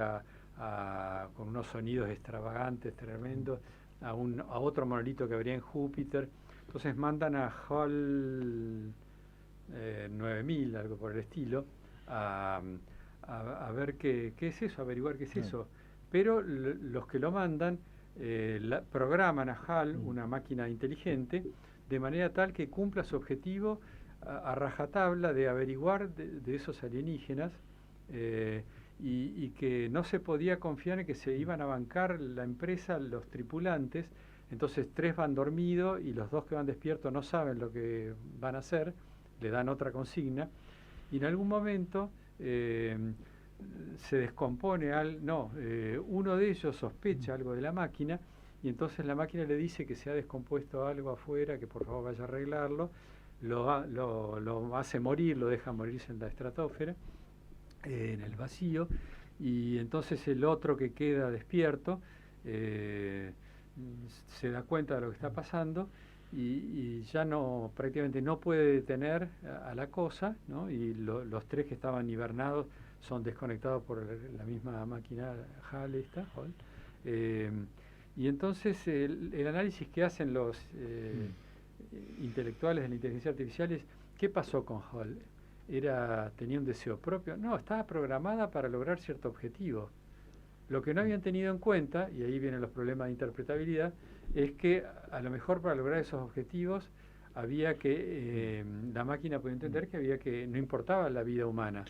con unos sonidos extravagantes, tremendos, a otro monolito que habría en Júpiter. Entonces mandan a HAL 9000, algo por el estilo, a ver qué es eso, averiguar qué es eso. Pero los que lo mandan programan a HAL, una máquina inteligente, de manera tal que cumpla su objetivo a rajatabla de averiguar de esos alienígenas, y que no se podía confiar en que se iban a bancar la empresa, los tripulantes. Entonces 3 van dormidos y los 2 que van despiertos no saben lo que van a hacer, le dan otra consigna, y en algún momento se descompone, uno de ellos sospecha algo de la máquina, y entonces la máquina le dice que se ha descompuesto algo afuera, que por favor vaya a arreglarlo, lo hace morir, lo deja morirse en la estratosfera, en el vacío, y entonces el otro que queda despierto se da cuenta de lo que está pasando y ya prácticamente no puede detener a la cosa, ¿no? Y los 3 que estaban hibernados son desconectados por la misma máquina HAL y entonces el análisis que hacen los intelectuales de la inteligencia artificial es: ¿qué pasó con HAL? ¿Tenía un deseo propio? No, estaba programada para lograr cierto objetivo. Lo que no habían tenido en cuenta, y ahí vienen los problemas de interpretabilidad, es que a lo mejor para lograr esos objetivos había que, la máquina podía entender que no importaba la vida humana,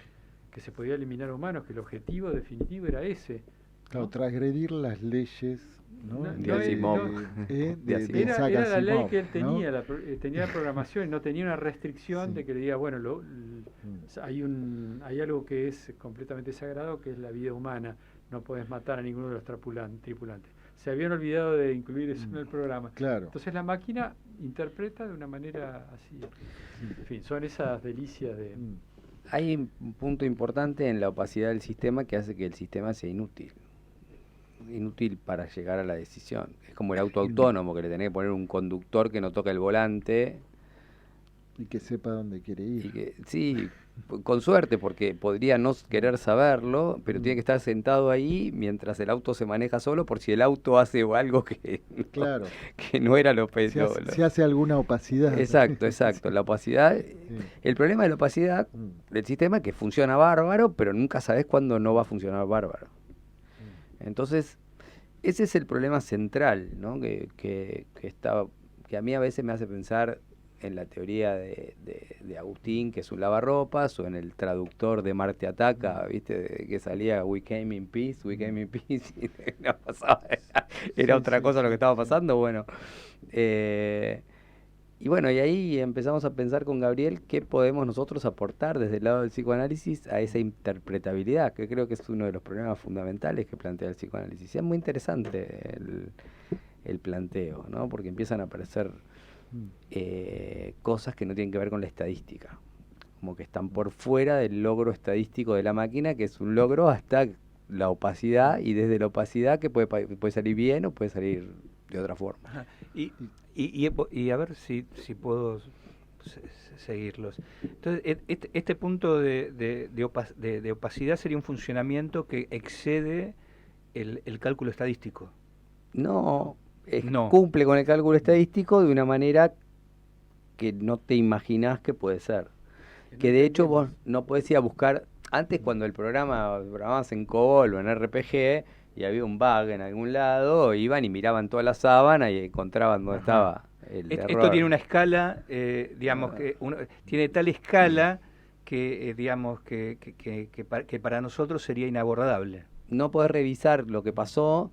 que se podía eliminar humanos, que el objetivo definitivo era ese. Claro, transgredir las leyes, ¿no? De Asimov. Era la ley que él tenía, ¿no? tenía la programación, no tenía una restricción de que le diga, bueno, hay algo que es completamente sagrado, que es la vida humana, no puedes matar a ninguno de los tripulantes. Se habían olvidado de incluir eso en el programa. Claro. Entonces la máquina interpreta de una manera así. En fin, son esas delicias de... Hay un punto importante en la opacidad del sistema que hace que el sistema sea inútil para llegar a la decisión. Es como el auto autónomo, que le tenés que poner un conductor que no toca el volante. Y que sepa dónde quiere ir. Sí, con suerte, porque podría no querer saberlo, pero tiene que estar sentado ahí mientras el auto se maneja solo, por si el auto hace algo que no era lo peor. Si hace alguna opacidad. Exacto. La opacidad, el problema de la opacidad del sistema es que funciona bárbaro, pero nunca sabes cuándo no va a funcionar bárbaro. Entonces, ese es el problema central, ¿no? que a mí a veces me hace pensar en la teoría de Agustín, que es un lavarropas, o en el traductor de Marte Ataca, ¿viste? Que salía We came in peace, y no pasaba, era otra cosa lo que estaba pasando, bueno. Y bueno, y ahí empezamos a pensar con Gabriel qué podemos nosotros aportar desde el lado del psicoanálisis a esa interpretabilidad, que creo que es uno de los problemas fundamentales que plantea el psicoanálisis. Y es muy interesante el planteo, ¿no? Porque empiezan a aparecer cosas que no tienen que ver con la estadística, como que están por fuera del logro estadístico de la máquina, que es un logro hasta la opacidad, y desde la opacidad que puede salir bien o puede salir de otra forma. Ajá. Y a ver si puedo seguirlos. Entonces, este punto de opacidad sería un funcionamiento que excede el cálculo estadístico. No. No. Cumple con el cálculo estadístico de una manera que no te imaginás que puede ser. Que de hecho vos no podés ir a buscar. Antes, cuando programabas en COBOL o en RPG y había un bug en algún lado, iban y miraban toda la sábana y encontraban dónde estaba el error. Esto tiene una escala, digamos, tiene tal escala que digamos que para nosotros sería inabordable. No podés revisar lo que pasó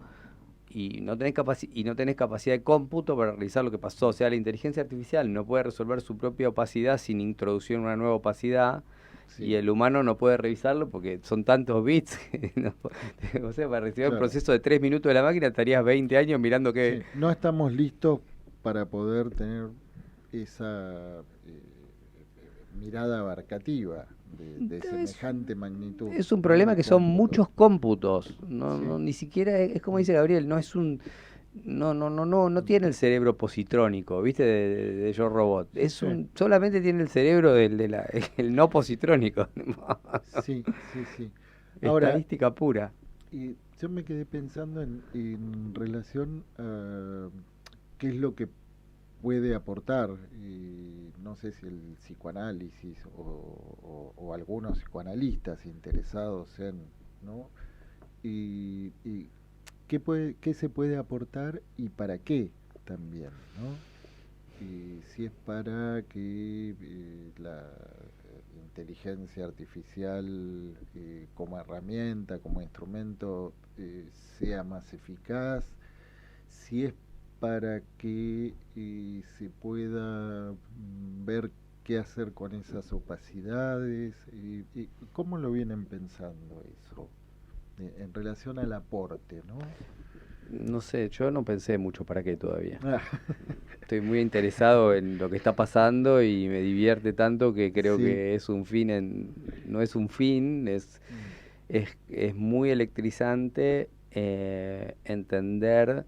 y no tenés capacidad de cómputo para revisar lo que pasó. O sea, la inteligencia artificial no puede resolver su propia opacidad sin introducir una nueva opacidad. Sí. Y el humano no puede revisarlo porque son tantos bits. O sea, para resolver un proceso de 3 minutos de la máquina estarías 20 años mirando que... Sí. No estamos listos para poder tener esa mirada abarcativa de semejante magnitud. Es un problema que son muchos cómputos. No, ni siquiera es como dice Gabriel, no es un... No tiene el cerebro positrónico, ¿viste? De Yo Robot. Solamente tiene el cerebro el no positrónico. Sí. Ahora, estadística pura. Y yo me quedé pensando en relación a qué es lo que puede aportar, no sé si el psicoanálisis o algunos psicoanalistas interesados en, ¿no? Y ¿qué se puede aportar y para qué también, ¿no? Y si es para que la inteligencia artificial como herramienta, como instrumento, sea más eficaz, si es para que se pueda ver qué hacer con esas opacidades, ¿cómo lo vienen pensando eso en relación al aporte, ¿no? No sé, yo no pensé mucho para qué todavía. Estoy muy interesado en lo que está pasando y me divierte tanto que creo Sí. que es un fin, no es un fin, es muy electrizante entender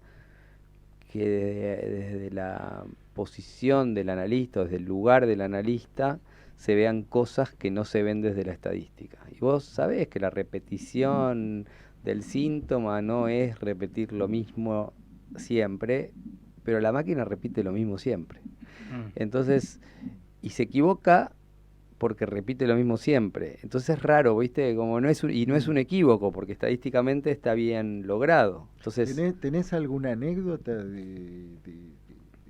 que desde la posición del analista, desde el lugar del analista, se vean cosas que no se ven desde la estadística. Y vos sabés que la repetición del síntoma no es repetir lo mismo siempre, pero la máquina repite lo mismo siempre. Entonces, y se equivoca porque repite lo mismo siempre. Entonces es raro, ¿viste? Como no es no es un equívoco, porque estadísticamente está bien logrado. Entonces, ¿Tenés alguna anécdota de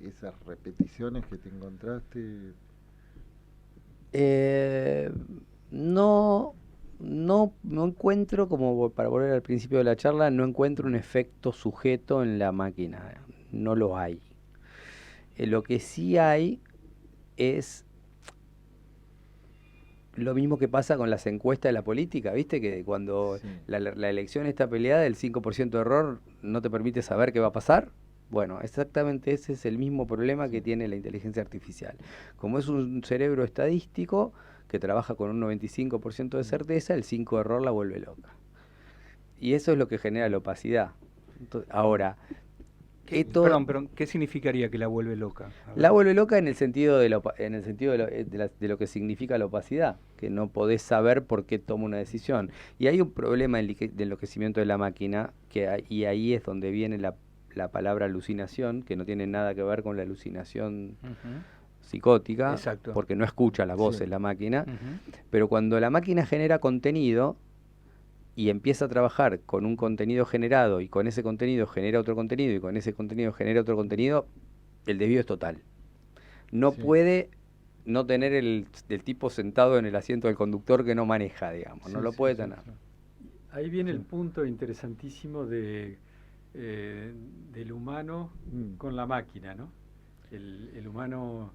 esas repeticiones que te encontraste? No encuentro, como para volver al principio de la charla, no encuentro un efecto sujeto en la máquina. No lo hay. Lo que sí hay es lo mismo que pasa con las encuestas de la política, ¿viste? Que cuando Sí. la elección está peleada, el 5% de error no te permite saber qué va a pasar. Bueno, exactamente ese es el mismo problema que tiene la inteligencia artificial. Como es un cerebro estadístico que trabaja con un 95% de certeza, el 5% de error la vuelve loca. Y eso es lo que genera la opacidad. Entonces, ahora, Perdón, ¿qué significaría que la vuelve loca? La vuelve loca en el sentido de de lo que significa la opacidad, que no podés saber por qué toma una decisión. Y hay un problema del enloquecimiento de la máquina, y ahí es donde viene la palabra alucinación, que no tiene nada que ver con la alucinación psicótica, Exacto. porque no escucha las voces la máquina, pero cuando la máquina genera contenido y empieza a trabajar con un contenido generado, y con ese contenido genera otro contenido, y con ese contenido genera otro contenido, el desvío es total. No puede no tener el tipo sentado en el asiento del conductor que no maneja, digamos, no lo puede tener. Ahí viene el punto interesantísimo del humano con la máquina, ¿no? El humano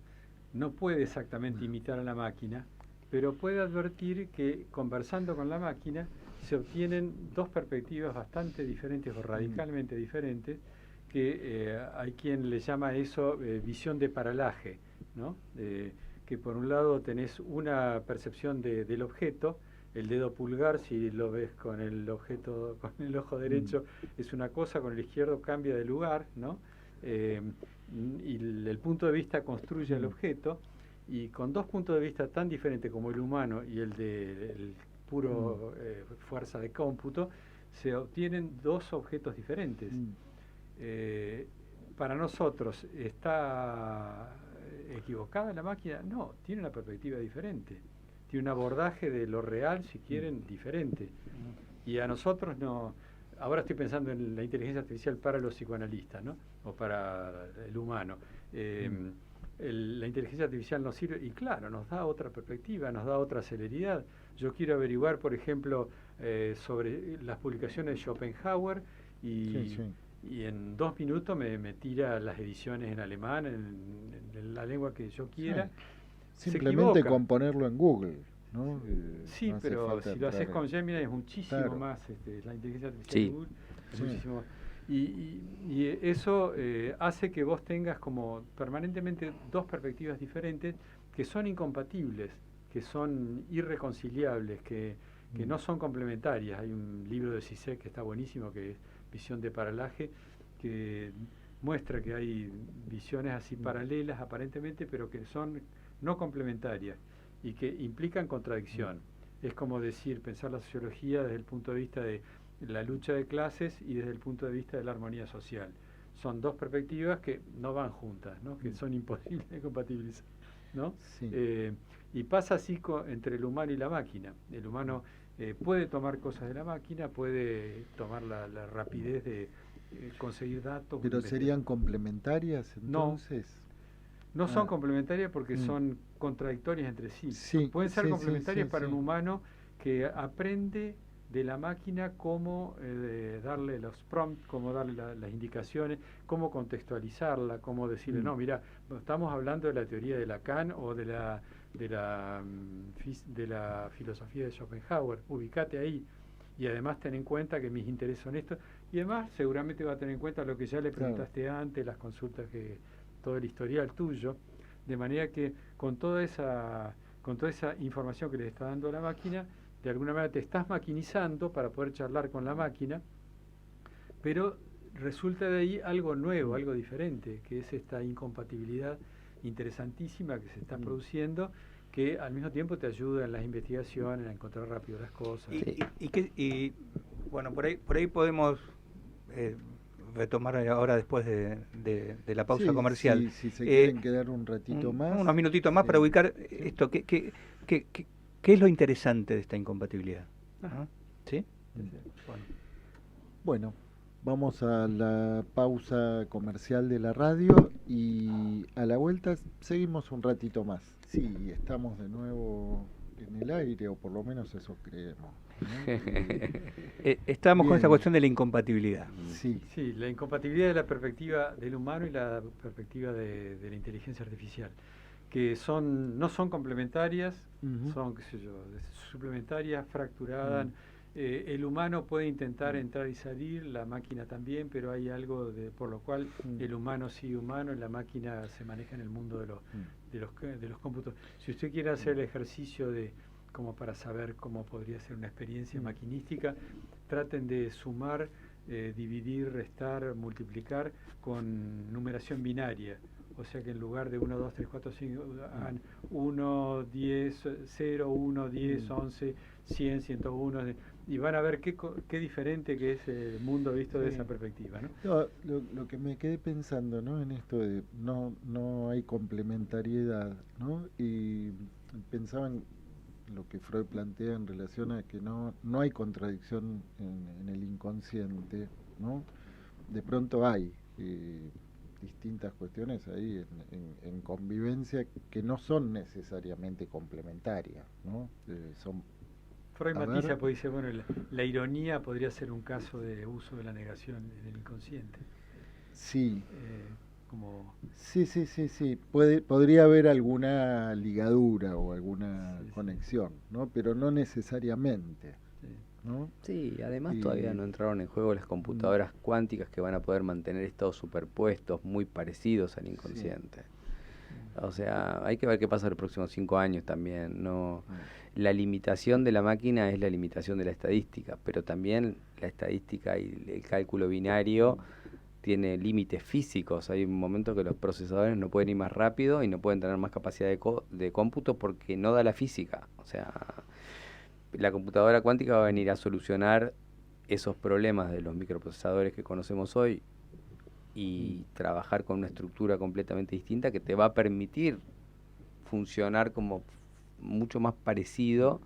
no puede exactamente imitar a la máquina, pero puede advertir que conversando con la máquina se obtienen dos perspectivas bastante diferentes o radicalmente diferentes, que hay quien le llama eso visión de paralaje, ¿no? Que por un lado tenés una percepción del objeto, el dedo pulgar, si lo ves con el objeto, con el ojo derecho, es una cosa, con el izquierdo cambia de lugar, ¿no? Y el punto de vista construye el objeto, y con dos puntos de vista tan diferentes como el humano y el de puro fuerza de cómputo, se obtienen dos objetos diferentes. Para nosotros, ¿está equivocada la máquina? No, tiene una perspectiva diferente, tiene un abordaje de lo real, si quieren, diferente. Y a nosotros no. Ahora estoy pensando en la inteligencia artificial para los psicoanalistas, ¿no? O para el humano. La inteligencia artificial nos sirve, y claro, nos da otra perspectiva, nos da otra celeridad. Yo quiero averiguar, por ejemplo, sobre las publicaciones de Schopenhauer, y en 2 minutos me tira las ediciones en alemán, en la lengua que yo quiera. Simplemente con ponerlo en Google, ¿no? Sí, no pero si lo haces con Gemini es muchísimo más, la inteligencia artificial de Google es muchísimo. Y eso hace que vos tengas como permanentemente dos perspectivas diferentes que son incompatibles, que son irreconciliables, que no son complementarias. Hay un libro de Zizek que está buenísimo, que es Visión de Paralaje, que muestra que hay visiones así paralelas aparentemente, pero que son no complementarias y que implican contradicción. Es como decir, pensar la sociología desde el punto de vista de la lucha de clases y desde el punto de vista de la armonía social. Son dos perspectivas que no van juntas, ¿no? Que son imposibles de compatibilizar, ¿no? Y pasa así entre el humano y la máquina. El humano puede tomar cosas de la máquina, puede tomar la rapidez de conseguir datos. ¿Pero serían complementarias entonces? No son complementarias porque son contradictorias entre sí. Pueden ser complementarias para un humano que aprende de la máquina, cómo darle los prompts, cómo darle las indicaciones, cómo contextualizarla, cómo decirle, no, mira, estamos hablando de la teoría de Lacan o de la filosofía de Schopenhauer, ubicate ahí. Y además ten en cuenta que mis intereses son estos. Y además seguramente va a tener en cuenta lo que ya le preguntaste antes, las consultas, todo el historial tuyo. De manera que con toda esa información que le está dando la máquina, de alguna manera te estás maquinizando para poder charlar con la máquina, pero resulta de ahí algo nuevo, algo diferente, que es esta incompatibilidad interesantísima que se está produciendo, que al mismo tiempo te ayuda en las investigaciones, a encontrar rápido las cosas. Y bueno, por ahí podemos retomar ahora después de la pausa comercial. Si se quieren quedar un ratito más. Unos minutitos más para ubicar esto. ¿Qué es lo interesante de esta incompatibilidad? ¿Sí? Bueno, vamos a la pausa comercial de la radio y a la vuelta seguimos un ratito más. Sí, estamos de nuevo en el aire, o por lo menos eso creemos, ¿no? Estábamos con esta cuestión de la incompatibilidad. Sí, la incompatibilidad de la perspectiva del humano y la perspectiva de la inteligencia artificial, que no son complementarias, son, qué sé yo, suplementarias, fracturadas. El humano puede intentar entrar y salir, la máquina también, pero hay algo por lo cual el humano sigue humano y la máquina se maneja en el mundo de los cómputos. Si usted quiere hacer el ejercicio como para saber cómo podría ser una experiencia maquinística, traten de sumar, dividir, restar, multiplicar con numeración binaria. O sea que en lugar de 1, 2, 3, 4, 5, hagan 1, 10, 0, 1, 10, 11, 100, 101, y van a ver qué diferente que es el mundo visto de esa perspectiva, ¿no? Lo que me quedé pensando, ¿no?, en esto de no hay complementariedad, ¿no? Y pensaba en lo que Freud plantea en relación a que no hay contradicción en el inconsciente, ¿no? De pronto hay distintas cuestiones ahí en convivencia que no son necesariamente complementarias, ¿no? Son Freud matiza, pues dice, bueno, la ironía podría ser un caso de uso de la negación en el inconsciente. Sí. Sí. Sí. Podría haber alguna ligadura o alguna conexión, ¿no? Pero no necesariamente, ¿no? Sí, además todavía no entraron en juego las computadoras cuánticas que van a poder mantener estados superpuestos muy parecidos al inconsciente. O sea, hay que ver qué pasa en los próximos 5 años también. La limitación de la máquina es la limitación de la estadística, pero también la estadística y el cálculo binario tiene límites físicos. Hay un momento que los procesadores no pueden ir más rápido y no pueden tener más capacidad de cómputo porque no da la física. O sea, la computadora cuántica va a venir a solucionar esos problemas de los microprocesadores que conocemos hoy y trabajar con una estructura completamente distinta que te va a permitir funcionar como mucho más parecido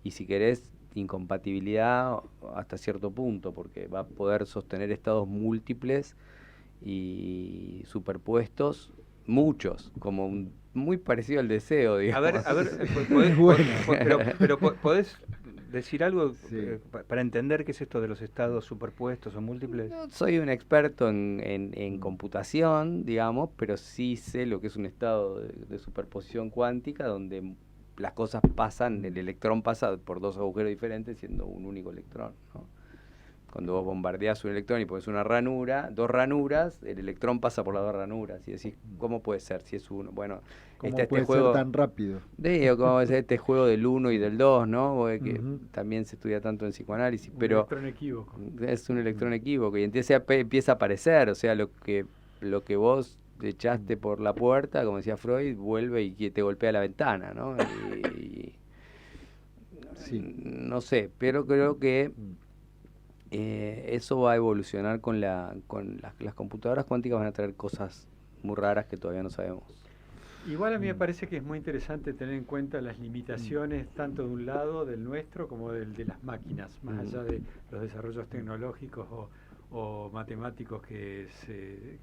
y, si querés, incompatibilidad hasta cierto punto, porque va a poder sostener estados múltiples y superpuestos, muchos, como muy parecido al deseo, digamos. A ver, ¿podés decir algo para entender qué es esto de los estados superpuestos o múltiples? No soy un experto en computación, digamos, pero sí sé lo que es un estado de superposición cuántica donde las cosas pasan, el electrón pasa por 2 agujeros diferentes siendo un único electrón, ¿no? Cuando vos bombardeás un electrón y pones una ranura, 2 ranuras, el electrón pasa por las 2 ranuras y decís, ¿cómo puede ser si es uno? Bueno, ¿cómo puede ser tan rápido? Como es este juego del 1 y del 2, ¿no? Que también se estudia tanto en psicoanálisis, pero electrón equívoco. Es un electrón equívoco y entonces empieza a aparecer, o sea, lo que vos echaste por la puerta, como decía Freud, vuelve y te golpea la ventana, ¿no? No sé, pero creo que eso va a evolucionar con las computadoras cuánticas, van a traer cosas muy raras que todavía no sabemos. Igual a mí me parece que es muy interesante tener en cuenta las limitaciones tanto de un lado del nuestro como del de las máquinas, más allá de los desarrollos tecnológicos o matemáticos que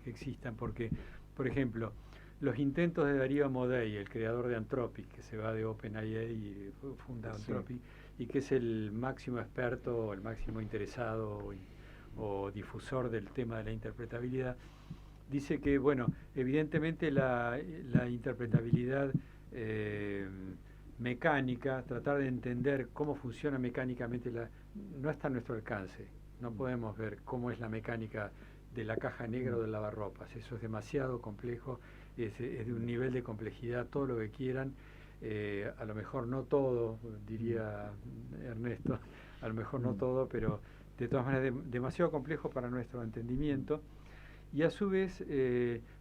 existan, porque, por ejemplo, los intentos de Darío Amodei, el creador de Anthropic, que se va de OpenAI y funda Anthropic, y que es el máximo experto, el máximo interesado o difusor del tema de la interpretabilidad, dice que, bueno, evidentemente la interpretabilidad mecánica, tratar de entender cómo funciona mecánicamente, no está a nuestro alcance. No podemos ver cómo es la mecánica de la caja negra o del lavarropas. Eso es demasiado complejo, es de un nivel de complejidad, todo lo que quieran. A lo mejor no todo, diría Ernesto, a lo mejor no todo, pero de todas maneras demasiado complejo para nuestro entendimiento. Y a su vez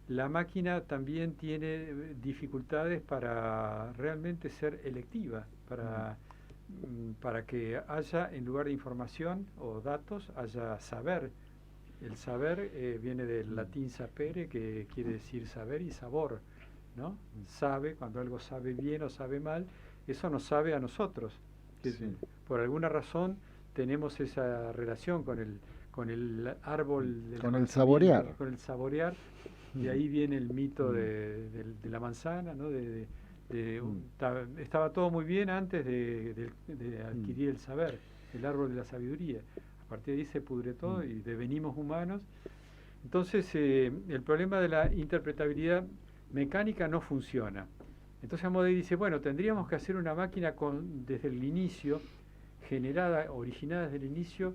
la máquina también tiene dificultades para realmente ser electiva, para que haya, en lugar de información o datos, haya saber. El saber viene del latín sapere, que quiere decir saber, y sabor, ¿no? Sabe, cuando algo sabe bien o sabe mal, eso nos sabe a nosotros. Sí. Por alguna razón tenemos esa relación con el árbol del con el saborear. Con el saborear, y ahí viene el mito de la manzana, ¿no? Estaba todo muy bien antes de adquirir el saber, el árbol de la sabiduría. A partir de ahí se pudre todo y devenimos humanos. Entonces el problema de la interpretabilidad mecánica no funciona. Entonces Amodei dice, bueno, tendríamos que hacer una máquina desde el inicio, originada desde el inicio,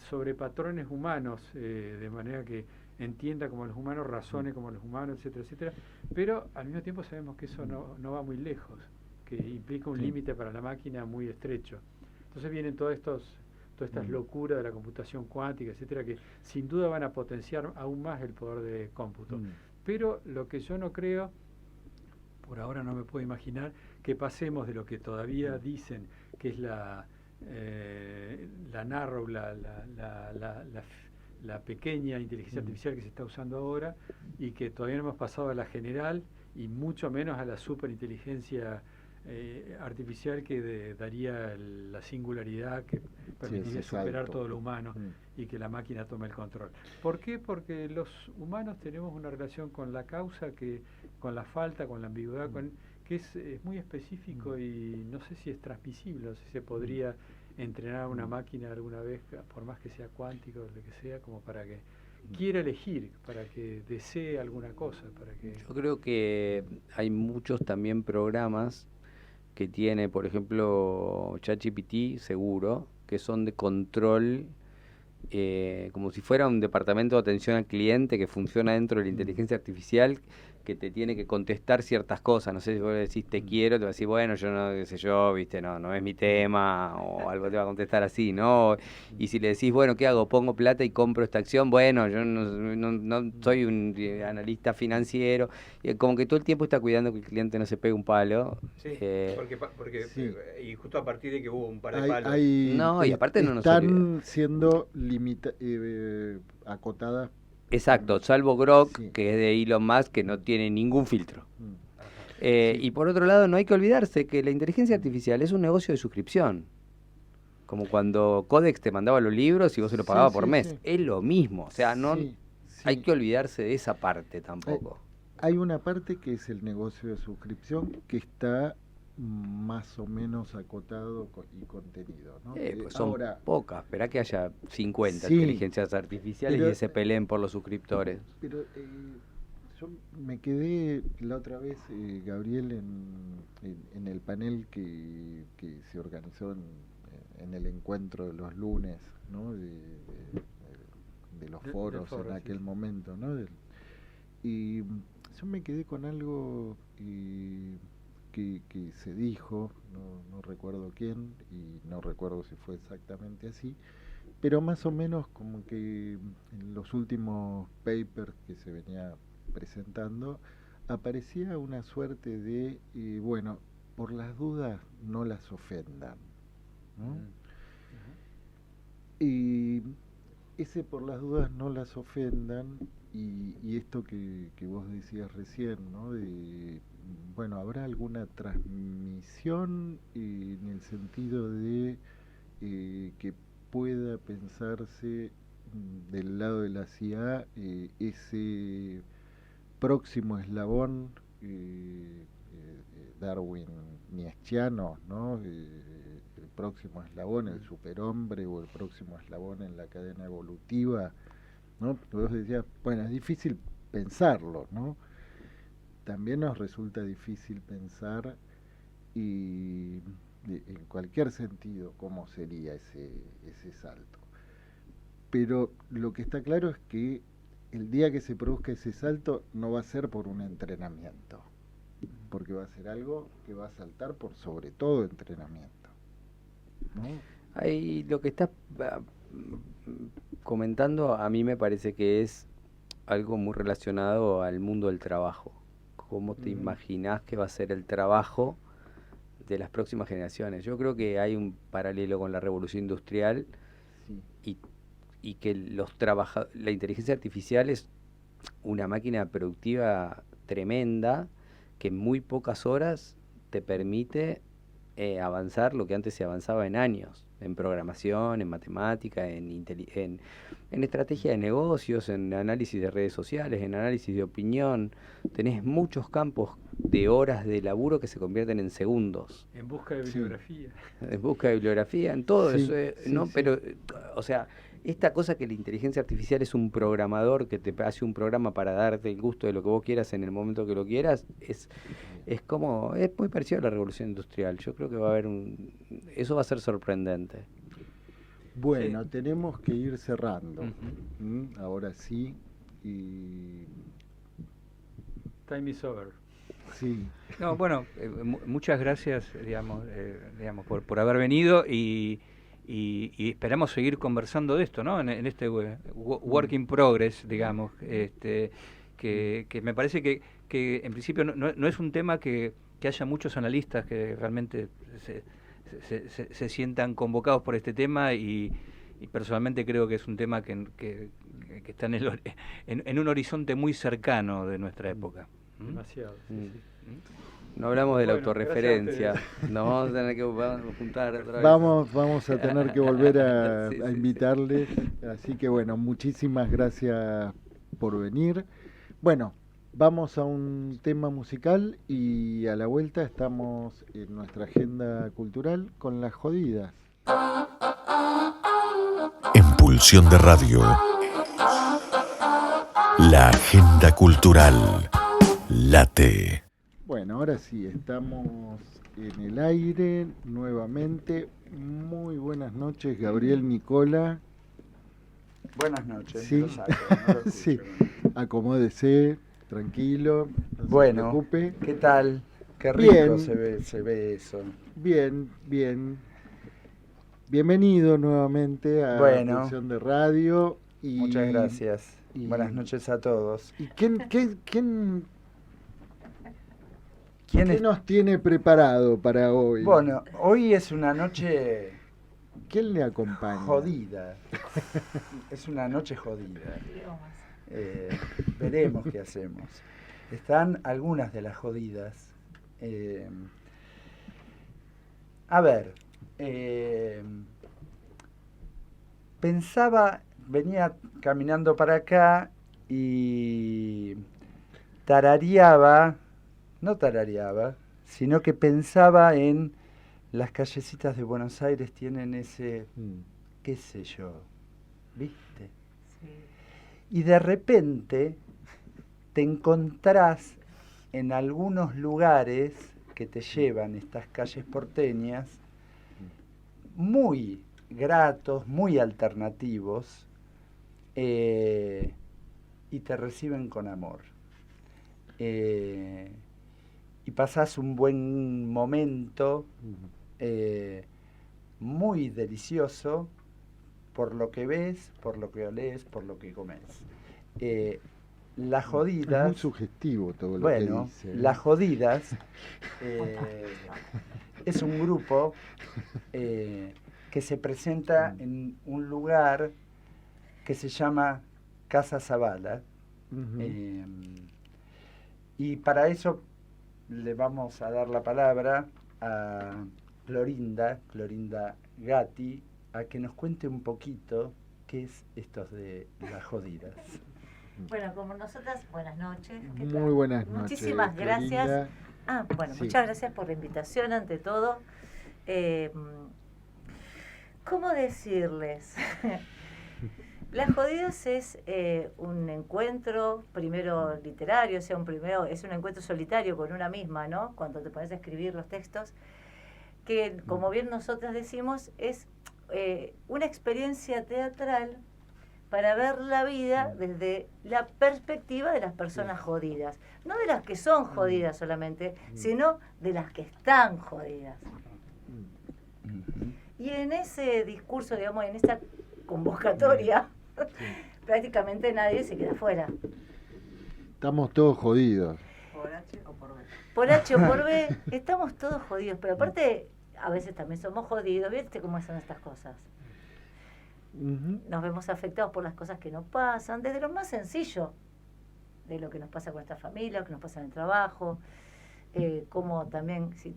sobre patrones humanos, de manera que entienda como los humanos, razone como los humanos, etcétera, etcétera. Pero al mismo tiempo sabemos que eso no va muy lejos, que implica un límite para la máquina muy estrecho. Entonces vienen todas estas locuras de la computación cuántica, etcétera, que sin duda van a potenciar aún más el poder de cómputo. Pero lo que yo no creo, por ahora no me puedo imaginar, que pasemos de lo que todavía dicen que es la narrow, la pequeña inteligencia artificial que se está usando ahora, y que todavía no hemos pasado a la general y mucho menos a la superinteligencia artificial que daría la singularidad que permitiría superar todo lo humano y que la máquina tome el control. ¿Por qué? Porque los humanos tenemos una relación con la causa, con la falta, con la ambigüedad, que es muy específico y no sé si es transmisible, no sé si se podría entrenar a una máquina alguna vez, por más que sea cuántico o lo que sea, como para que quiera elegir, para que desee alguna cosa. Yo creo que hay muchos también programas que tiene, por ejemplo, ChatGPT, seguro, que son de control, como si fuera un departamento de atención al cliente que funciona dentro de la inteligencia artificial, que te tiene que contestar ciertas cosas. No sé si vos le decís te quiero, te va a decir, bueno, yo no, qué sé yo, viste, no es mi tema, o algo te va a contestar así, ¿no? Y si le decís, bueno, ¿qué hago? Pongo plata y compro esta acción. Bueno, yo no soy un analista financiero. Y como que todo el tiempo está cuidando que el cliente no se pegue un palo. Sí, porque sí. Y justo a partir de que hubo un par de palos. No, y aparte no nos están siendo acotadas. Exacto, salvo Grok, que es de Elon Musk, que no tiene ningún filtro. Y por otro lado, no hay que olvidarse que la inteligencia artificial es un negocio de suscripción. Como cuando Codex te mandaba los libros y vos se lo pagabas por mes. Es lo mismo, o sea, no hay que olvidarse de esa parte tampoco. Hay una parte que es el negocio de suscripción que está más o menos acotado y contenido, ¿no? Pues son pocas, esperá que haya 50 inteligencias artificiales y se peleen por los suscriptores. Pero yo me quedé la otra vez, Gabriel, en el panel que se organizó en el encuentro de los lunes, ¿no? de los foros en aquel momento, ¿no? Y yo me quedé con algo que se dijo, no recuerdo quién y no recuerdo si fue exactamente así, pero más o menos como que en los últimos papers que se venía presentando aparecía una suerte de, bueno, por las dudas no las ofendan, ¿no? Y ese por las dudas no las ofendan y esto que vos decías recién, ¿no? De, bueno, ¿habrá alguna transmisión en el sentido de que pueda pensarse del lado de la CIA ese próximo eslabón darwiniano, ¿no? próximo eslabón, el superhombre o el próximo eslabón en la cadena evolutiva, ¿no? Vos decías, bueno, es difícil pensarlo, ¿no? También nos resulta difícil pensar y en cualquier sentido cómo sería ese salto. Pero lo que está claro es que el día que se produzca ese salto no va a ser por un entrenamiento, porque va a ser algo que va a saltar por sobre todo entrenamiento, ¿no? Ahí lo que estás comentando a mí me parece que es algo muy relacionado al mundo del trabajo. ¿Cómo te imaginás que va a ser el trabajo de las próximas generaciones? Yo creo que hay un paralelo con la revolución industrial, sí, y que la inteligencia artificial es una máquina productiva tremenda que en muy pocas horas te permite avanzar lo que antes se avanzaba en años, en programación, en matemática, en estrategia de negocios, en análisis de redes sociales, en análisis de opinión. Tenés muchos campos de horas de laburo que se convierten en segundos. En busca de bibliografía. En busca de bibliografía, en todo sí, eso, ¿no? Sí. Pero, o sea, esta cosa que la inteligencia artificial es un programador que te hace un programa para darte el gusto de lo que vos quieras en el momento que lo quieras, es muy parecido a la revolución industrial. Yo creo que va a haber eso va a ser sorprendente. Bueno, sí, tenemos que ir cerrando. Ahora sí. Y time is over. Sí. No, bueno, muchas gracias, digamos, por haber venido y esperamos seguir conversando de esto, ¿no? En este work in progress, digamos, que me parece que en principio no es un tema que haya muchos analistas que realmente se sientan convocados por este tema y personalmente creo que es un tema que está en un horizonte muy cercano de nuestra época. Demasiado, sí. No hablamos de la autorreferencia. Nos vamos a tener que juntar otra vez. Vamos a tener que volver a invitarles. Sí. Así que bueno, muchísimas gracias por venir. Bueno, vamos a un tema musical y a la vuelta estamos en nuestra agenda cultural con las jodidas. En Pulsión de Radio, la agenda cultural late. Bueno, ahora sí, estamos en el aire nuevamente. Muy buenas noches, Gabriel Nicola. Buenas noches. Sí, no lo sí. Acomódese, tranquilo, no bueno, se preocupe. ¿Qué tal? Qué rico bien, se ve eso. Bien. Bienvenido nuevamente a la Pulsión de Radio. Muchas gracias. Buenas noches a todos. ¿Y ¿Qué nos tiene preparado para hoy? Bueno, hoy es una noche... ¿Quién le acompaña? Jodida. Es una noche jodida. Veremos qué hacemos. Están algunas de las jodidas. A ver, venía caminando para acá y no tarareaba, sino que pensaba en las callecitas de Buenos Aires tienen ese, qué sé yo, ¿viste? Sí. Y de repente te encontrás en algunos lugares que te llevan estas calles porteñas muy gratos, muy alternativos, y te reciben con amor. Y pasás un buen momento, muy delicioso, por lo que ves, por lo que olés, por lo que comes. Las jodidas... Es muy sugestivo todo lo que dice. Las jodidas es un grupo que se presenta en un lugar que se llama Casa Zavala. Y para eso le vamos a dar la palabra a Clorinda Gatti, a que nos cuente un poquito qué es esto de las jodidas. Bueno, como nosotras, buenas noches. Muy buenas noches. Muchísimas gracias. Sí. Muchas gracias por la invitación ante todo. ¿Cómo decirles? Las Jodidas es un encuentro, primero literario, o sea, es un encuentro solitario con una misma, ¿no? Cuando te pones a escribir los textos, que como bien nosotras decimos, es una experiencia teatral para ver la vida desde la perspectiva de las personas jodidas. No de las que son jodidas solamente, sino de las que están jodidas. Y en ese discurso, digamos, en esta convocatoria, prácticamente nadie se queda fuera. Estamos todos jodidos. ¿Por H o por B? Por H o por B, estamos todos jodidos. Pero aparte, a veces también somos jodidos. ¿Viste cómo son estas cosas? Nos vemos afectados por las cosas que nos pasan, desde lo más sencillo, de lo que nos pasa con nuestra familia, lo que nos pasa en el trabajo, como también, si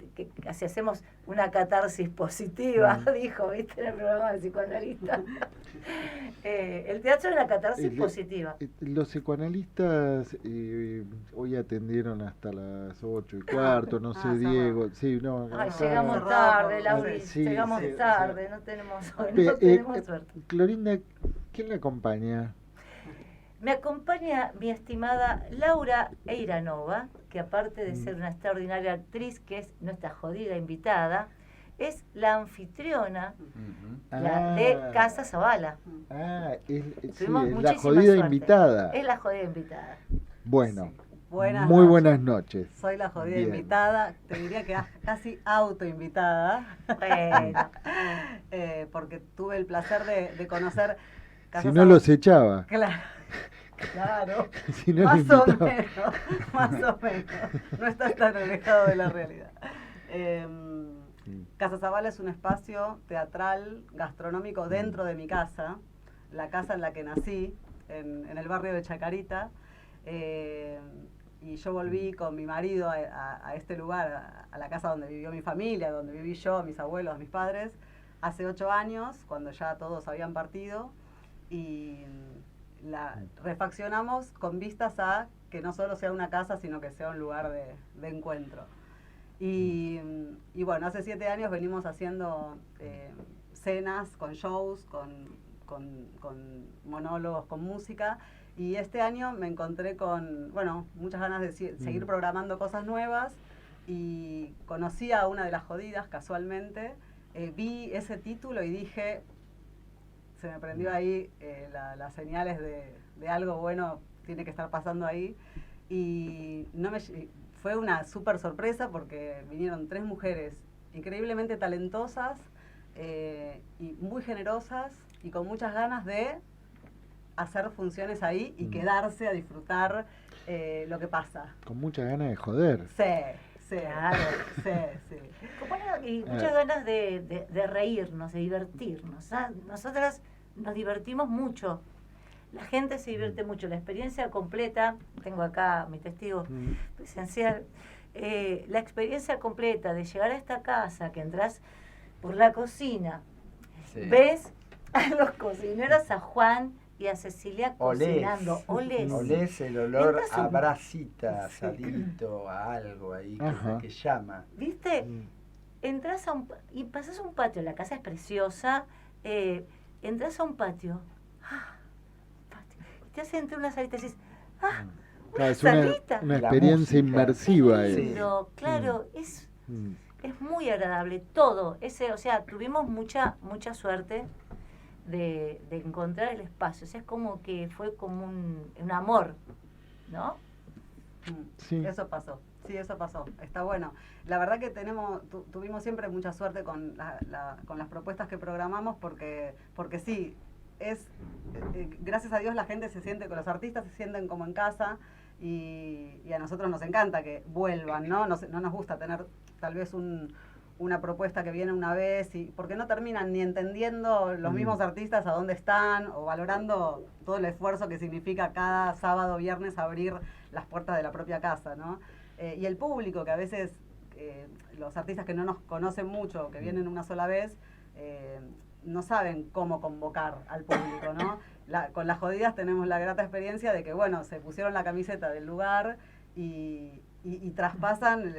hacemos una catarsis positiva, dijo, ¿viste? En el programa del psicoanalista. El teatro es una catarsis positiva. Los psicoanalistas hoy atendieron hasta las 8:15, no sé, Diego. Sí, no, llegamos tarde, Lauri, llegamos tarde, no tenemos suerte. Clorinda, ¿quién la acompaña? Me acompaña mi estimada Laura Eiranova, que aparte de ser una extraordinaria actriz, que es nuestra jodida invitada, es la anfitriona de Casa Zavala. Es la jodida invitada. Es la jodida invitada. Bueno, Sí. Buenas noches. Soy la jodida Bien. invitada, te diría que casi autoinvitada. Bueno. Porque tuve el placer de conocer Casa Si no Zavala. los echaba. Claro, Si no más los o invitaba. menos, no estás tan alejado de la realidad. Casa Zavala es un espacio teatral, gastronómico dentro de mi casa, la casa en la que nací, en el barrio de Chacarita, y yo volví con mi marido a este lugar, a la casa donde vivió mi familia, donde viví yo, mis abuelos, mis padres, hace 8 años, cuando ya todos habían partido, y la refaccionamos con vistas a que no solo sea una casa, sino que sea un lugar de encuentro. Y bueno, hace 7 años venimos haciendo cenas con shows, con monólogos, con música, y este año me encontré con, bueno, muchas ganas de seguir programando cosas nuevas, y conocí a una de las jodidas casualmente, vi ese título y dije, se me prendió ahí las señales de algo bueno tiene que estar pasando ahí, y fue una súper sorpresa porque vinieron 3 mujeres increíblemente talentosas y muy generosas y con muchas ganas de hacer funciones ahí y quedarse a disfrutar lo que pasa. Con muchas ganas de joder. Sí, Claro. sí. Y muchas ganas de reírnos, de divertirnos. Nosotras nos divertimos mucho. La gente se divierte mucho. La experiencia completa, tengo acá mi testigo presencial, la experiencia completa de llegar a esta casa, que entras por la cocina, ves a los cocineros, a Juan y a Cecilia cocinando. Olés el olor Entras a un- brasita, asadito, a algo ahí que llama. ¿Viste? Entras y pasas a un patio, la casa es preciosa, entras a un patio, y te hacen entre una salita y dices, Claro, es salita. una La experiencia música. inmersiva. Sí. Lindo, claro, es Mm. muy agradable todo. O sea, tuvimos mucha suerte de encontrar el espacio. O sea, es como que fue como un amor, ¿no? Sí. Eso pasó. Sí, eso pasó. Está bueno. La verdad que tuvimos siempre mucha suerte con las propuestas que programamos porque sí, gracias a Dios la gente se siente, con los artistas se sienten como en casa y a nosotros nos encanta que vuelvan, ¿no? No nos gusta tener tal vez una propuesta que viene una vez porque no terminan ni entendiendo los mismos artistas a dónde están o valorando todo el esfuerzo que significa cada sábado, viernes abrir las puertas de la propia casa, ¿no? Y el público, que a veces los artistas que no nos conocen mucho, que vienen una sola vez, no saben cómo convocar al público, ¿no? Con las jodidas tenemos la grata experiencia de que, bueno, se pusieron la camiseta del lugar y traspasan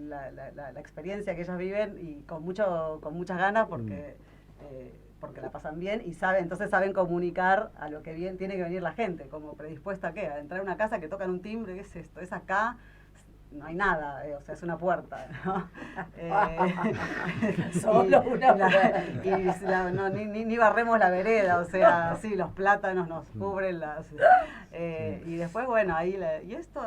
la experiencia que ellos viven y con muchas ganas porque porque la pasan bien y entonces saben comunicar a lo que tiene que venir la gente, como predispuesta a entrar a una casa que tocan un timbre, ¿qué es esto? Es acá, no hay nada, o sea, es una puerta, ¿no? Solo una puerta. Ni barremos la vereda, o sea, sí, los plátanos nos cubren y después, bueno, ahí, ¿y esto?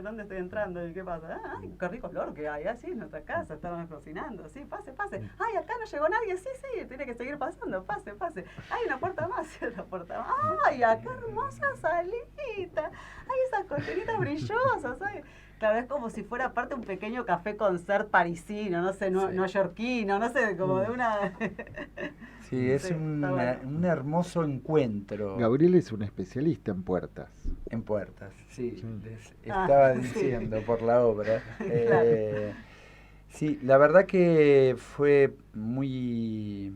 ¿Dónde estoy entrando? ¿Y qué pasa? ¡Ay, qué rico olor que hay! Así, en nuestra casa, estábamos cocinando, sí, pase. ¡Ay, acá no llegó nadie! Sí, tiene que seguir pasando, pase. ¡Ay, una puerta más! ¡Ay, acá hermosa salita! ¡Ay, esas cortinitas brillosas! ¡Ay! Claro, es como si fuera aparte un pequeño café concert parisino, no sé, neoyorquino, no sé, como de una... Sí, es un hermoso encuentro. Gabriel es un especialista en puertas. En puertas, sí. Les estaba diciendo por la obra. Claro. Sí, la verdad que fue muy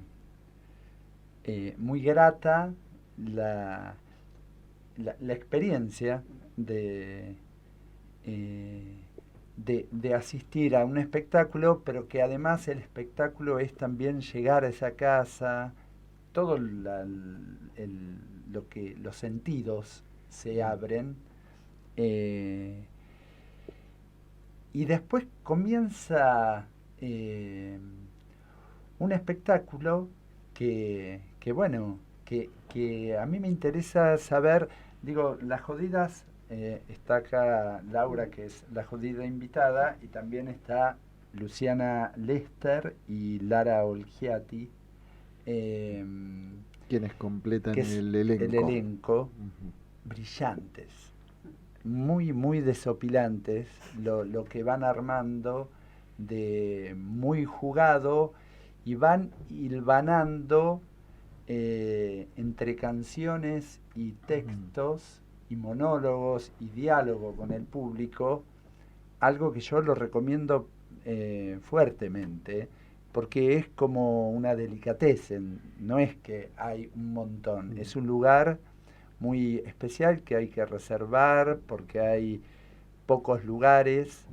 grata la experiencia de asistir a un espectáculo, pero que además el espectáculo es también llegar a esa casa, todo los sentidos se abren, y después comienza un espectáculo que a mí me interesa saber, digo, Las Jodidas. Está acá Laura, que es la jodida invitada, y también está Luciana Lester y Lara Olgiati, quienes completan el elenco. Brillantes, muy, muy desopilantes, lo que van armando, muy jugado, y van hilvanando entre canciones y textos y monólogos y diálogo con el público, algo que yo lo recomiendo fuertemente, porque es como una delicatessen, no es que hay un montón, es un lugar muy especial que hay que reservar porque hay pocos lugares,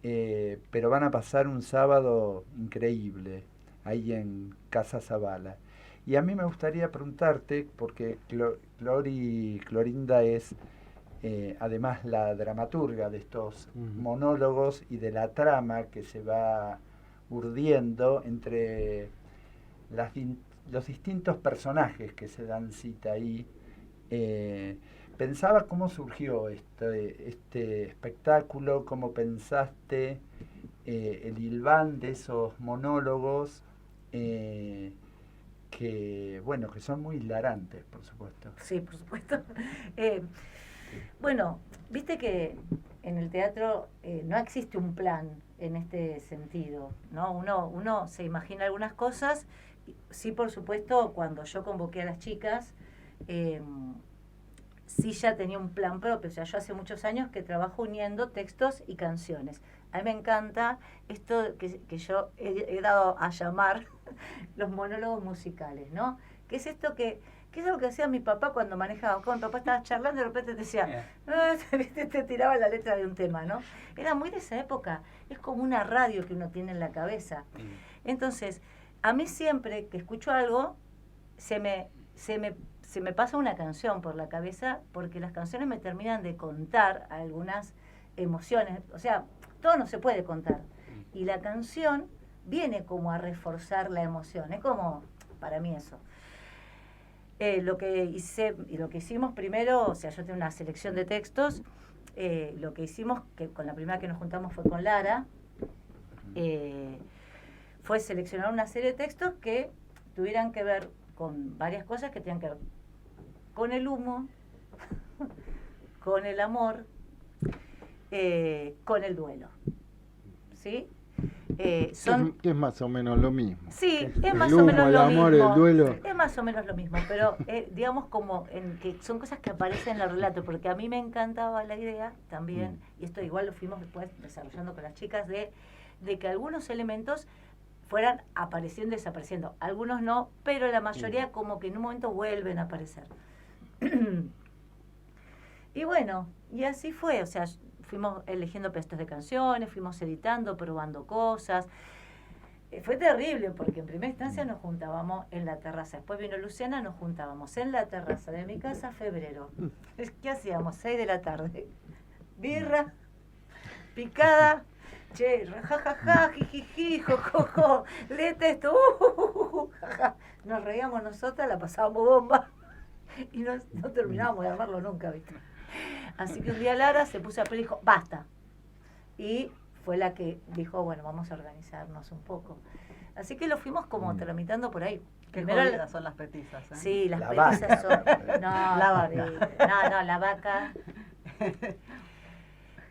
pero van a pasar un sábado increíble ahí en Casa Zavala. Y a mí me gustaría preguntarte, porque Clorinda es además la dramaturga de estos monólogos y de la trama que se va urdiendo entre los distintos personajes que se dan cita ahí. Pensaba cómo surgió este espectáculo, cómo pensaste el hilván de esos monólogos, que son muy hilarantes, por supuesto. Sí, por supuesto. Bueno, viste que en el teatro no existe un plan en este sentido, ¿no? Uno se imagina algunas cosas. Sí, por supuesto, cuando yo convoqué a las chicas, sí ya tenía un plan propio. O sea, yo hace muchos años que trabajo uniendo textos y canciones. A mí me encanta esto que yo he dado a llamar los monólogos musicales, ¿no? Que es esto que es algo que hacía mi papá cuando manejaba. Cuando mi papá estaba charlando, de repente te decía, te tiraba la letra de un tema, ¿no? Era muy de esa época. Es como una radio que uno tiene en la cabeza. Entonces, a mí siempre que escucho algo, se me pasa una canción por la cabeza, porque las canciones me terminan de contar algunas emociones. O sea, todo no se puede contar. Y la canción viene como a reforzar la emoción. Es como, para mí eso. Lo que hicimos primero, o sea, yo tengo una selección de textos. Lo que hicimos, que con la primera que nos juntamos fue con Lara, fue seleccionar una serie de textos que tuvieran que ver con varias cosas que tenían que ver con el humo, con el amor, con el duelo. ¿Sí? Que es más o menos lo mismo. Sí, es más o menos lo mismo. El amor, el duelo. Es más o menos lo mismo, pero digamos como que son cosas que aparecen en el relato, porque a mí me encantaba la idea también, y esto igual lo fuimos después desarrollando con las chicas, de que algunos elementos fueran apareciendo y desapareciendo. Algunos no, pero la mayoría como que en un momento vuelven a aparecer. Y bueno, y así fue, o sea, fuimos eligiendo textos de canciones, fuimos editando, probando cosas. Fue terrible porque en primera instancia nos juntábamos en la terraza. Después vino Luciana, nos juntábamos en la terraza de mi casa, febrero. ¿Qué hacíamos? 6 de la tarde. Birra, picada, che, jajaja, jijiji, jojojo, lete esto, jaja. Nos reíamos nosotras, la pasábamos bomba y no terminábamos de armarlo nunca, ¿viste? Así que un día Lara se puso a pelear y dijo, basta. Y fue la que dijo, bueno, vamos a organizarnos un poco. Así que lo fuimos como tramitando por ahí. Qué Primero jodidas son las petizas, ¿eh? Sí, las La petizas vaca. son... No, La vaca. no, la vaca.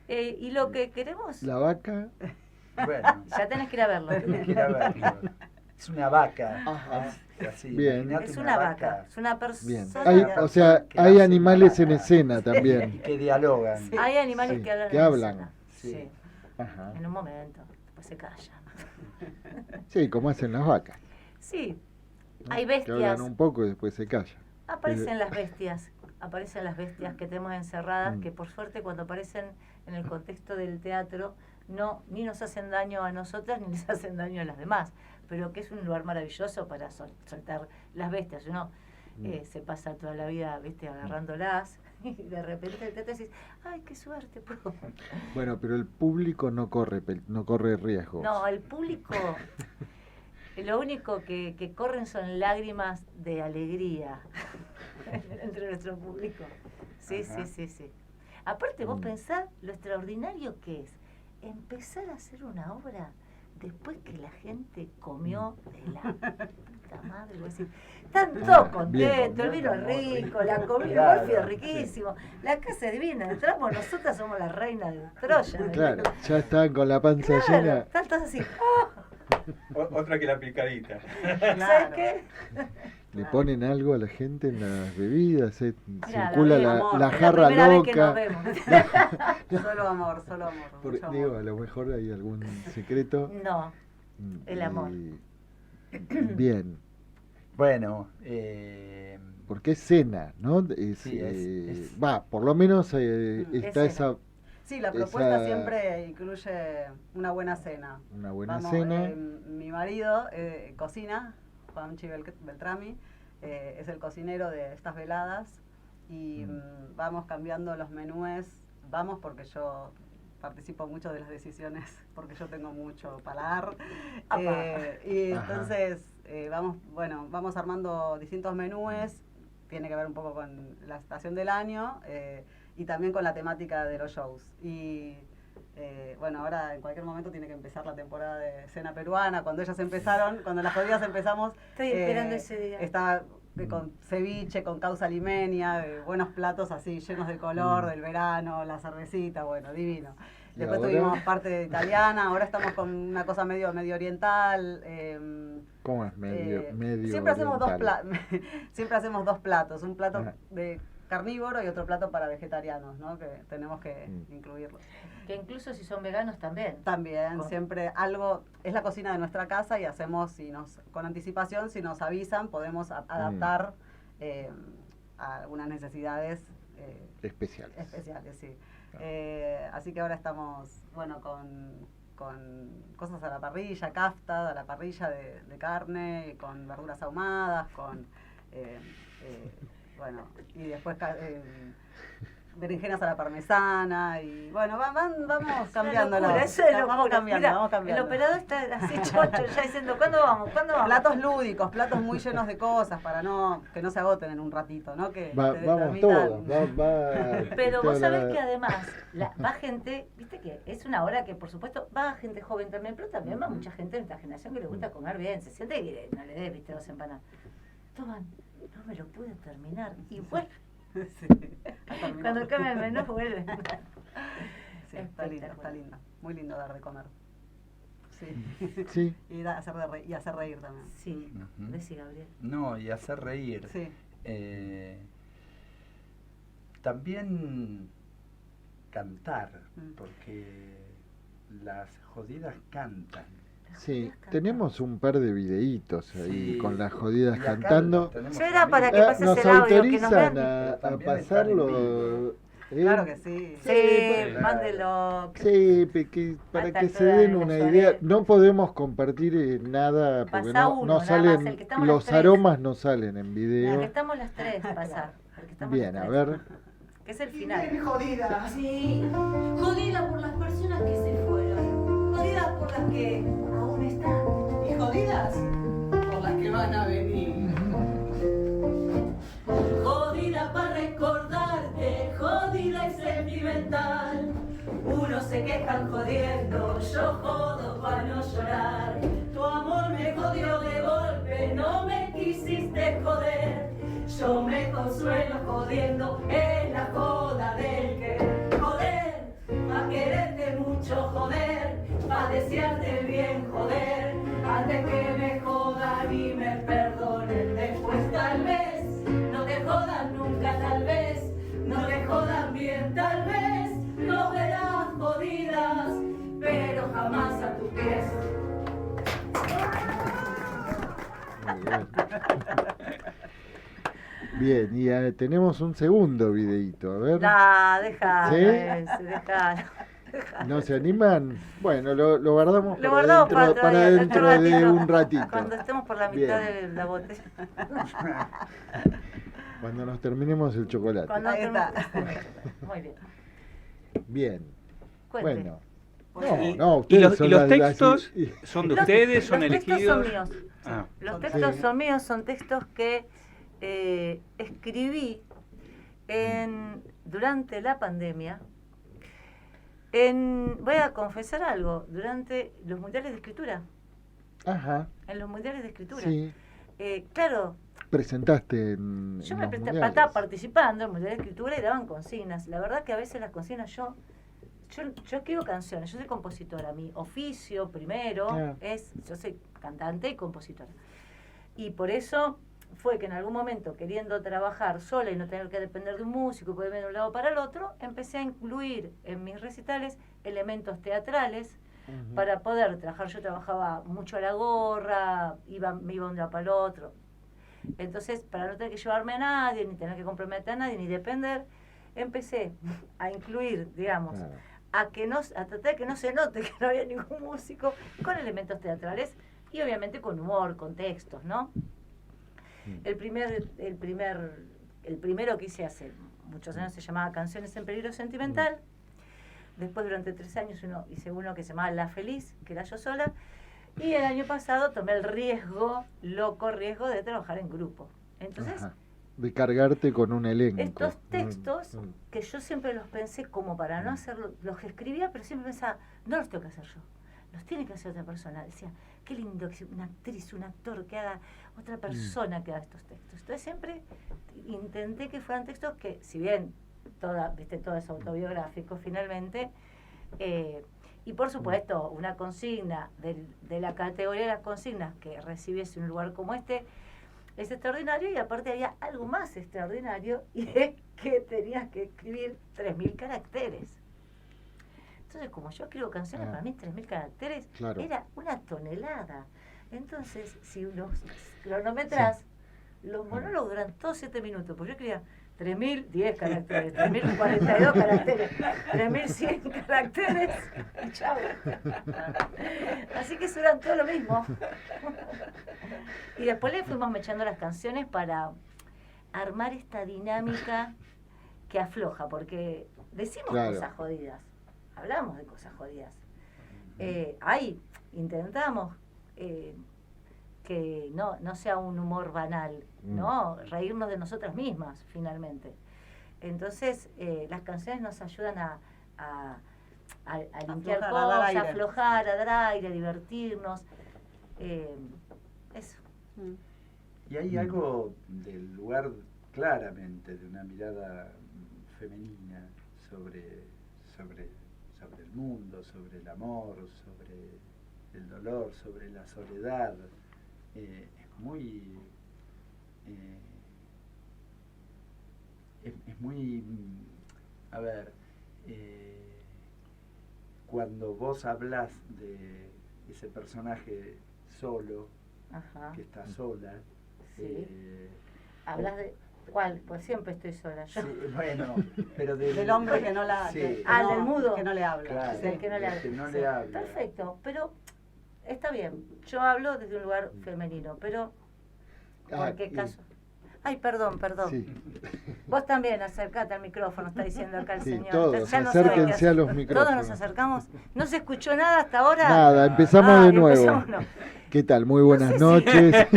Y lo que queremos... La vaca. Bueno, Ya tenés que ir a verlo. tenés que ir a verlo. Es una vaca. Ajá. Así, Bien. imaginate Es una vaca, es una Bien. persona... Hay, o sea, que hay hace animales en vaca. escena Y también. que dialogan. Sí. Hay animales Sí, que hablan. que en hablan. escena. Sí. Sí. Ajá. En un momento, después se callan. Sí, como hacen las vacas. Sí, ¿no? hay Que bestias. hablan un poco y después se callan. Aparecen las bestias que tenemos encerradas, Mm. que por suerte cuando aparecen en el contexto del teatro, no ni nos hacen daño a nosotras ni les hacen daño a las demás, pero que es un lugar maravilloso para soltar las bestias. Uno se pasa toda la vida, ¿viste?, agarrándolas y de repente te decís, ay, qué suerte. Bueno, pero el público no corre riesgos. No, el público, lo único que corren son lágrimas de alegría entre nuestro público. Sí, Ajá. sí. Aparte vos pensás lo extraordinario que es empezar a hacer una obra después que la gente comió de la puta madre. Vos decís, están todos contentos, el vino es rico, la comida, Claro, el golfo es riquísimo, la casa es divina, entramos, nosotras somos la reina de Troya. ¿me Claro, entiendes? ya están con la panza Claro, llena. están todos así, ¡oh! Otra que la picadita. ¿Sabes qué? Le ponen algo a la gente en las bebidas, Mirá, circula Gabriel, amor, la es la jarra primera vez que nos loca. vemos. Solo amor, mucho amor. Digo, a lo mejor hay algún secreto. No, el amor. Bien, Bueno, porque es cena, ¿no? Sí, es- Va, por lo menos está cena. esa Sí, la propuesta esa- siempre incluye una buena cena. una buena Vamos, cena. mi marido cocina, Juanchi Beltrami, es el cocinero de estas veladas y vamos cambiando los menúes. Vamos porque yo participo mucho de las decisiones, porque yo tengo mucho paladar. Y Ajá. entonces vamos armando distintos menúes. Tiene que ver un poco con la estación del año y también con la temática de los shows. Y ahora en cualquier momento tiene que empezar la temporada de cena peruana. Cuando ellas empezaron, cuando las jodidas empezamos, Estoy esperando ese día. Está con ceviche, con causa limeña, buenos platos así llenos de color, del verano, la cervecita, bueno, divino. ¿Y Después ahora? tuvimos parte italiana, ahora estamos con una cosa medio oriental. ¿Cómo es medio Siempre hacemos oriental? siempre hacemos dos platos, un plato Ajá. de carnívoro y otro plato para vegetarianos, ¿no? Que tenemos que incluirlo. Que incluso si son veganos también. También, Con- siempre algo, es la cocina de nuestra casa y hacemos, con anticipación, si nos avisan, podemos adaptar a algunas necesidades Especiales. especiales, sí. Así que ahora estamos, con cosas a la parrilla, kafta a la parrilla de carne, con verduras ahumadas, y después berenjenas a la parmesana, y vamos cambiando. Locura, eso es Vamos locura. cambiando, Mirá, vamos cambiando. El operador está así chocho, ya diciendo, ¿cuándo vamos? Platos lúdicos, platos muy llenos de cosas para que no se agoten en un ratito, ¿no? Que Vamos permitan- todos. Pero toda vos sabés la- que además va gente, viste que es una hora que por supuesto va gente joven también, pero también va mucha gente de nuestra generación que le gusta comer bien, se siente que no le des, viste, 2 empanadas. Toman, no me lo pude terminar. Y vuelven, Sí, a terminar. cuando cambia el menú vuelven. Sí, está lindo. Muy lindo dar de comer. Sí. Sí. Y hacer reír también. Sí, Ujú. decí Gabriel. no, y hacer reír. Sí. También cantar, Mm. porque las jodidas cantan. Sí, tenemos un par de videitos ahí Sí. con las jodidas Y acá cantando. tenemos Yo era para amigos. que pases Nos el audio, que nos autorizan vean. a También están en pasarlo. vivo. Claro que sí. Sí, mándelo. Sí, para que se den una idea, no podemos compartir nada porque Pasá no uno, nada salen, más, el que estamos los las tres. aromas no salen en El video. que estamos las tres, pasar. El que estamos Bien, las a tres. ver. Que es el final. Jodida. Sí, jodida por las personas que se fueron, jodidas por las que aún están y jodidas por las que van a venir. Jodida para recordarte, jodida y sentimental. Unos se quejan jodiendo, yo jodo para no llorar. Tu amor me jodió de golpe, no me quisiste joder. Yo me consuelo jodiendo, es la joda del que joder, pa' quererte mucho joder, pa' desearte el bien joder, antes que me jodan y me perdonen después tal vez, no te jodan nunca tal vez, no te jodan bien tal vez, no verás jodidas, pero jamás a tus pies. Muy bien. Bien, y tenemos un segundo videíto, a ver. No, dejalo, ¿Sí? dejalo. ¿No se animan? Bueno, lo guardamos, Lo guardamos para dentro de un ratito. Cuando estemos por la mitad Bien. de la botella. Cuando nos terminemos el chocolate. Cuando Ahí está. Muy bien. Bien. Cuente. Bueno. Y- No, y ustedes los, son y los las- textos las- son de ustedes, son Los textos elegidos. son míos. Ah. Los textos Sí. son míos, son textos que escribí durante la pandemia. Voy a confesar algo, durante los mundiales de escritura. Ajá, En los mundiales de escritura. sí. Claro, Presentaste en yo en me los estaba mundiales. participando en el mundial de escritura y daban consignas. La verdad que a veces las consignas yo escribo canciones, yo soy compositora. Mi oficio primero Ah. yo soy cantante y compositora. Y por eso fue que en algún momento, queriendo trabajar sola y no tener que depender de un músico y poder ir de un lado para el otro, empecé a incluir en mis recitales elementos teatrales Ujú. para poder trabajar. Yo trabajaba mucho a la gorra, me iba de un lado para el otro. Entonces, para no tener que llevarme a nadie, ni tener que comprometer a nadie, ni depender, empecé a incluir, digamos, Claro. a tratar de que no se note que no había ningún músico, con elementos teatrales y obviamente con humor, con textos, ¿no? El primero que hice hace muchos años se llamaba Canciones en Peligro Sentimental. Después, durante 3 años, hice uno que se llamaba La Feliz, que era yo sola. Y el año pasado tomé el loco riesgo de trabajar en grupo. Entonces, Ajá. De cargarte con un elenco. estos textos, Mm. que yo siempre los pensé como para no hacerlo, los escribía, pero siempre pensaba, no los tengo que hacer yo, los tiene que hacer otra persona. Decía, qué lindo que una actriz, un actor que haga, otra persona que haga estos textos. Entonces siempre intenté que fueran textos que, si bien todo es autobiográfico finalmente, y por supuesto una consigna de la categoría de las consignas que recibiese un lugar como este, es extraordinario, y aparte había algo más extraordinario, y es que tenías que escribir 3.000 caracteres. Entonces, como yo escribo canciones, para mí 3.000 caracteres Claro. era una tonelada. Entonces, si los cronometras, los monólogos duran todos 7 minutos, pues yo escribía 3.010 caracteres, 3.042 caracteres, 3.100 caracteres, y chao. Así que eso era todo lo mismo. Y después le fuimos mechando las canciones para armar esta dinámica que afloja, porque decimos Claro. cosas jodidas, hablamos de cosas jodidas. Intentamos que no sea un humor banal, ¿no? Reírnos de nosotras mismas, finalmente. Entonces, las canciones nos ayudan a limpiar Aflojar, a dar cosas, a aire. aflojar, a dar aire, a divertirnos. Eso. Y hay algo del lugar claramente de una mirada femenina sobre el mundo, sobre el amor, sobre el dolor, sobre la soledad. Es muy a ver, cuando vos hablas de ese personaje solo, Ajá. que está sola, Sí. Hablas ¿Cuál? Pues siempre estoy sola yo. Sí, bueno, pero del hombre que no la... Sí. Del mudo. Que no le habla. Claro, Del que no le habla. que no Sí, le habla. perfecto, pero está bien. Yo hablo desde un lugar femenino, pero ¿por qué caso? Ay, perdón. Sí. Vos también acercate al micrófono, está diciendo acá el Sí, señor. todos, Ya no sabe qué acérquense hacer. a los micrófonos. Todos nos acercamos. ¿No se escuchó nada hasta ahora? Nada, empezamos de nuevo. Empezamos, no. ¿Qué tal? Muy buenas No sé noches.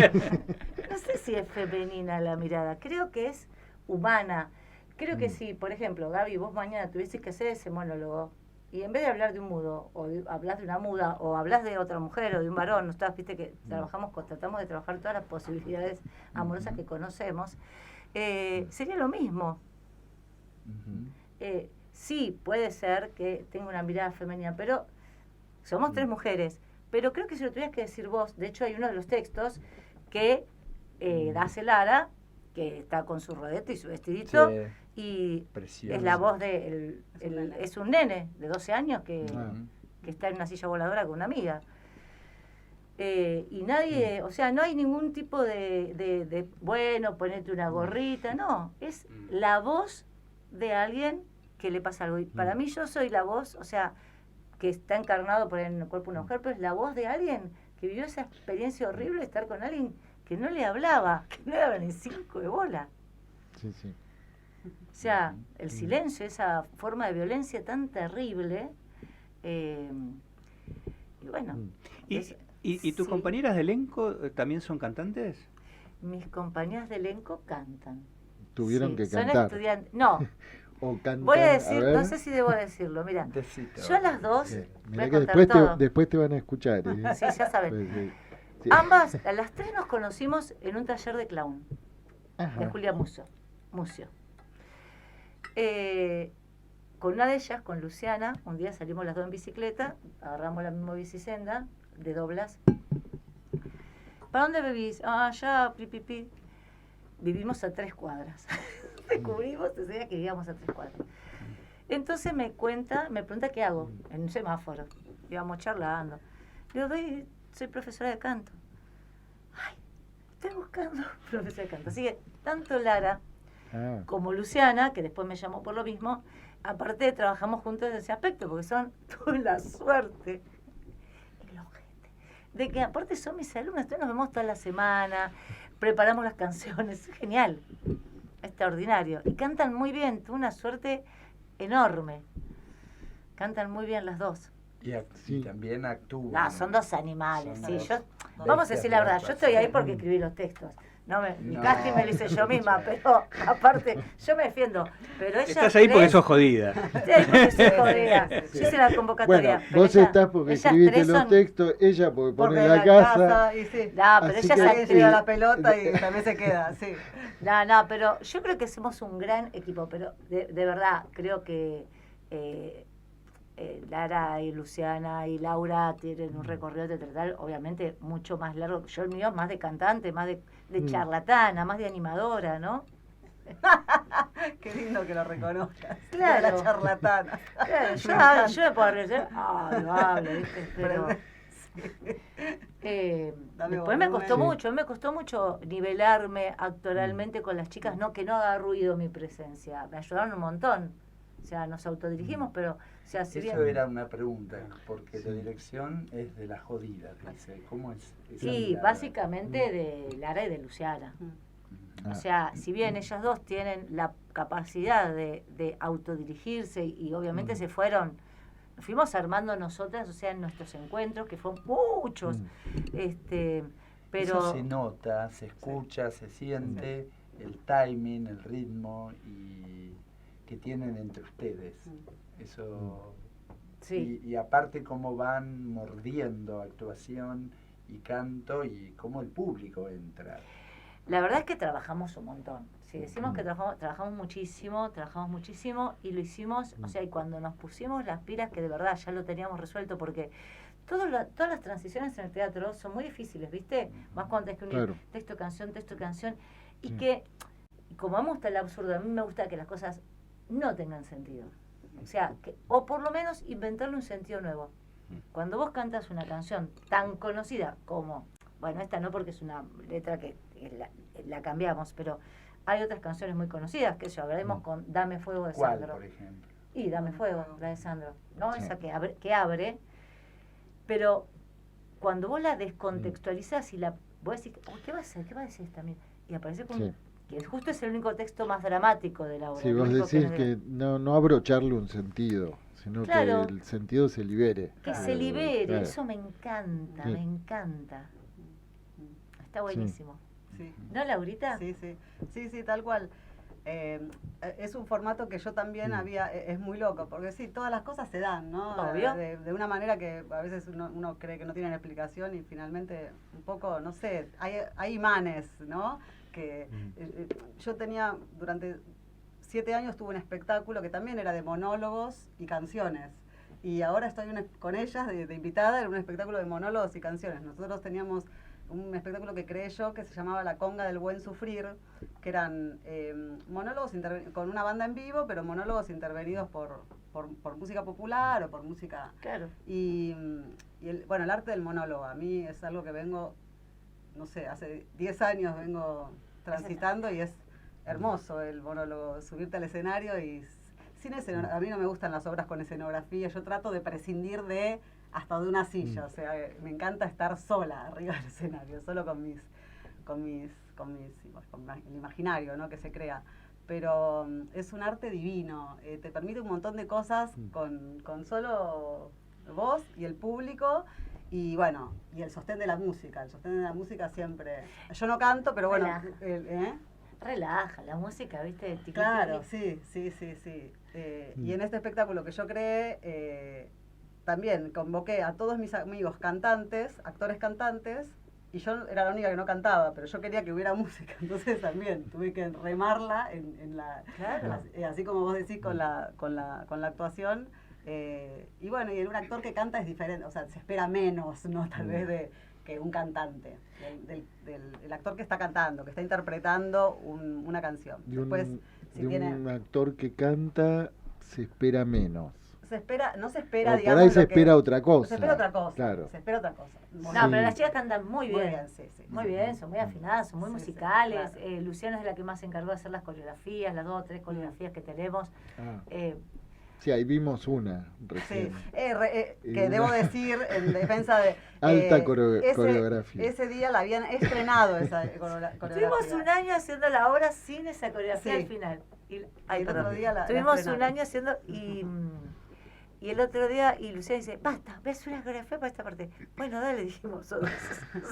No sé si es femenina la mirada, creo que es humana. Creo que si, por ejemplo, Gaby, vos mañana tuvieses que hacer ese monólogo, y en vez de hablar de un mudo, o hablas de una muda, o hablas de otra mujer, o de un varón, ¿no? Viste que tratamos de trabajar todas las posibilidades amorosas que conocemos, sería lo mismo. Sí, puede ser que tenga una mirada femenina, pero somos tres mujeres. Pero creo que si lo tuvieras que decir vos, de hecho hay uno de los textos que hace Lara, que está con su rodete y su vestidito, Sí, y precioso. es la voz de es un nene de 12 años que está en una silla voladora con una amiga. Y nadie, o sea, no hay ningún tipo de bueno, ponete una gorrita, no, es la voz de alguien que le pasa algo. Y para mí yo soy la voz, o sea, que está encarnado por el cuerpo de una mujer, pero es la voz de alguien que vivió esa experiencia horrible de estar con alguien que no le hablaba, que no le daba ni 5 de bola. Sí, sí. O sea, el silencio, esa forma de violencia tan terrible. Y bueno. ¿Y tus sí. compañeras de elenco también son cantantes? Mis compañeras de elenco cantan. Tuvieron que Son cantar. estudiantes. No. O cantan, Voy a decir, ver. no sé si debo decirlo, mira. Decito. Yo a las dos, Sí. voy Mirá a que contar todo. después te van a escuchar. ¿Eh? Sí, ya saben. Pues, sí. Ambas, a las tres nos conocimos en un taller de clown, de Ajá. Julia Mucio. Con una de ellas, con Luciana, un día salimos las dos en bicicleta, agarramos la misma bicisenda, de doblas. ¿Para dónde vivís? Ah, allá, pipipi. Vivimos a 3 cuadras. Descubrimos ese día que vivíamos a 3 cuadras. Entonces me pregunta qué hago en un semáforo. Íbamos charlando. Le digo, soy profesora de canto. Ay, estoy buscando profesora de canto. Así que tanto Lara como Luciana, que después me llamó por lo mismo, aparte trabajamos juntos en ese aspecto, porque tuve la suerte, el ojete, de que aparte son mis alumnas, nos vemos toda la semana, preparamos las canciones, es genial, extraordinario, y cantan muy bien, tuve una suerte enorme, cantan muy bien las dos. Y también actúan. No, son dos animales, Son sí, dos vamos a decir la verdad, yo estoy ahí porque escribí los textos. Mi casting me lo hice yo misma, pero aparte, yo me defiendo. Pero ella Estás ahí porque sos jodida. Estoy ahí porque soy jodida. Yo hice la convocatoria. Bueno, vos estás porque escribiste los textos, ella porque pone la casa. Y sí. No, pero ella se tira la pelota y también se queda, sí. No, pero yo creo que somos un gran equipo, pero de verdad, creo que Lara y Luciana y Laura tienen un recorrido teatral obviamente mucho más largo. Yo el mío más de cantante, más de charlatana, más de animadora, ¿no? Qué lindo que lo reconozcas. Claro. La charlatana. Claro, yo me puedo reír, lo hablo, ¿viste? Pero después me costó mucho nivelarme actoralmente con las chicas, no que no haga ruido mi presencia. Me ayudaron un montón. O sea, nos autodirigimos, pero... O sea, si Eso bien... era una pregunta, porque la dirección es de las jodidas, dice. ¿Cómo es esa Sí, mirada? básicamente de Lara y de Luciana. O sea, si bien ellas dos tienen la capacidad de autodirigirse y obviamente fuimos armando nosotras, o sea, en nuestros encuentros, que fueron muchos, pero... Eso se nota, se escucha, se siente, el timing, el ritmo y que tienen entre ustedes. Eso. Sí. Y aparte cómo van mordiendo actuación y canto y cómo el público entra. La verdad es que trabajamos un montón. Si decimos que trabajamos muchísimo y lo hicimos, o sea, y cuando nos pusimos las pilas, que de verdad ya lo teníamos resuelto, porque todas las transiciones en el teatro son muy difíciles, ¿viste? Más cuando es que unir texto, canción, y que, como a mí me gusta el absurdo, a mí me gusta que las cosas no tengan sentido. O sea, o por lo menos inventarle un sentido nuevo. Cuando vos cantas una canción tan conocida como, bueno, esta no porque es una letra que la cambiamos, pero hay otras canciones muy conocidas, que yo hablaremos con Dame Fuego de ¿Cuál, Sandro. por ejemplo? Y Dame Fuego, la de Sandro, ¿no? Sí. Esa que abre, pero cuando vos la descontextualizás y vos decís, ¿qué va a hacer? ¿Qué va a decir esta mía? Y aparece con que justo es el único texto más dramático de la obra. Si vos decís que no abrocharle un sentido, sino que el sentido se libere. Que se libere, eso me encanta, me encanta. Está buenísimo. Sí. ¿No, Laurita? Sí, tal cual. Es un formato que yo también es muy loco, porque sí, todas las cosas se dan, ¿no? Obvio. De una manera que a veces uno cree que no tienen explicación y finalmente un poco, no sé, hay imanes, ¿no? Que yo tenía, durante 7 años tuve un espectáculo que también era de monólogos y canciones. Y ahora estoy con ellas de invitada en un espectáculo de monólogos y canciones. Nosotros teníamos un espectáculo que creé yo que se llamaba La Conga del Buen Sufrir, que eran monólogos con una banda en vivo, pero monólogos intervenidos por música popular o por música... Claro. Y el arte del monólogo, a mí es algo que vengo, no sé, hace 10 años vengo transitando y es hermoso el monólogo, subirte al escenario y sin escenografía. A mí no me gustan las obras con escenografía, yo trato de prescindir hasta de una silla, o sea, me encanta estar sola arriba del escenario, solo con el imaginario, ¿no? Que se crea. Pero es un arte divino, te permite un montón de cosas con solo vos y el público. Y bueno, y el sostén de la música. El sostén de la música siempre... Yo no canto, pero bueno... Relaja, la música, ¿viste? Claro, sí. Y en este espectáculo que yo creé, también convoqué a todos mis amigos cantantes, actores cantantes, y yo era la única que no cantaba, pero yo quería que hubiera música. Entonces también tuve que remarla en la... Claro. Así como vos decís con la actuación... y bueno, y en un actor que canta es diferente, o sea, se espera menos, ¿no? Tal vez que un cantante, del actor que está cantando, que está interpretando una canción. Después, un actor que canta se espera menos. No se espera, digamos. Por ahí se espera otra cosa. Se espera otra cosa. Claro. Se espera otra cosa. No, pero las chicas cantan muy bien. Sí. Muy bien, son muy afinadas, son muy musicales. Claro. Luciana es la que más se encargó de hacer las coreografías, las 2 o 3 coreografías que tenemos. Sí, ahí vimos una recién. Sí, que debo decir en defensa de... alta coreografía. Ese día la habían estrenado esa coreografía. Tuvimos un año haciendo la obra sin esa coreografía al final. El otro día tuvimos un año haciendo y el otro día, y Luciana dice, basta, ves una coreografía para esta parte. Bueno, dale, dijimos nosotros,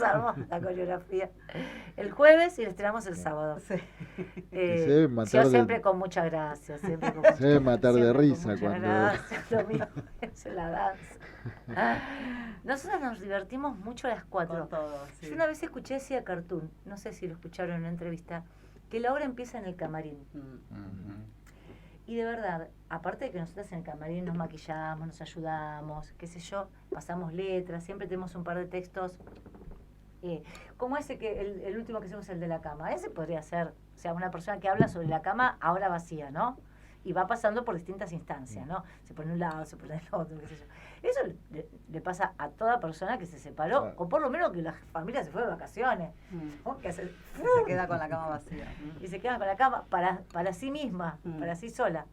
armamos la coreografía el jueves y la estrenamos el sábado. Sí. Yo siempre con mucha gracia, se debe matar de risa cuando... Gracias, lo mismo, es la danza. Nosotros nos divertimos mucho a las 4. Sí. Yo una vez escuché decía Cartoon, no sé si lo escucharon en una entrevista, que la obra empieza en el camarín. Y de verdad, aparte de que nosotros en el camarín nos maquillamos, nos ayudamos, qué sé yo, pasamos letras, siempre tenemos un par de textos, como ese que el último que hicimos, el de la cama. Ese podría ser, o sea, una persona que habla sobre la cama ahora vacía, ¿no? Y va pasando por distintas instancias, ¿no? Se pone un lado, se pone el otro, qué sé yo. Eso le pasa a toda persona que se separó, claro. O por lo menos que la familia se fue de vacaciones. ¿No? Que se queda con la cama vacía. Y se queda con la cama para sí misma, para sí sola.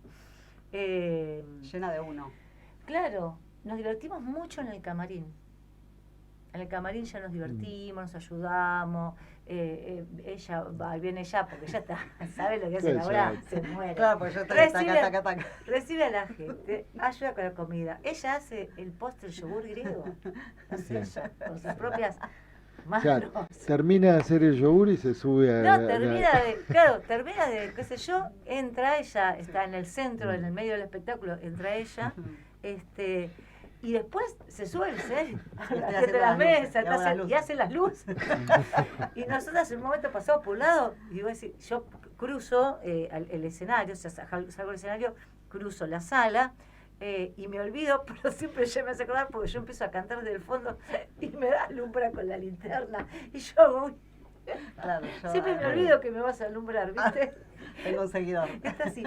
Llena de uno. Claro, nos divertimos mucho en el camarín. En el camarín ya nos divertimos, nos ayudamos. Ella va bien porque ella está, sabe lo que hace la hora, se muere. Claro, pues yo recibe a la gente, ayuda con la comida. Ella hace el postre, el yogur griego. Hace ella, con sus propias manos. Claro, termina de hacer el yogur y se sube a... No, termina de, qué sé yo, entra ella, está en el centro, en el medio del espectáculo, entra ella, y después se sube el escenario, de las mesas, y hace las luces. Y nosotros en un momento pasamos por un lado, y yo cruzo el escenario, o sea, salgo del escenario, cruzo la sala, y me olvido, pero siempre ya me hace acordar porque yo empiezo a cantar desde el fondo y me da alumbra con la linterna. Y yo hago siempre me olvido que me vas a alumbrar, ¿viste? Tengo un seguidor. Está así.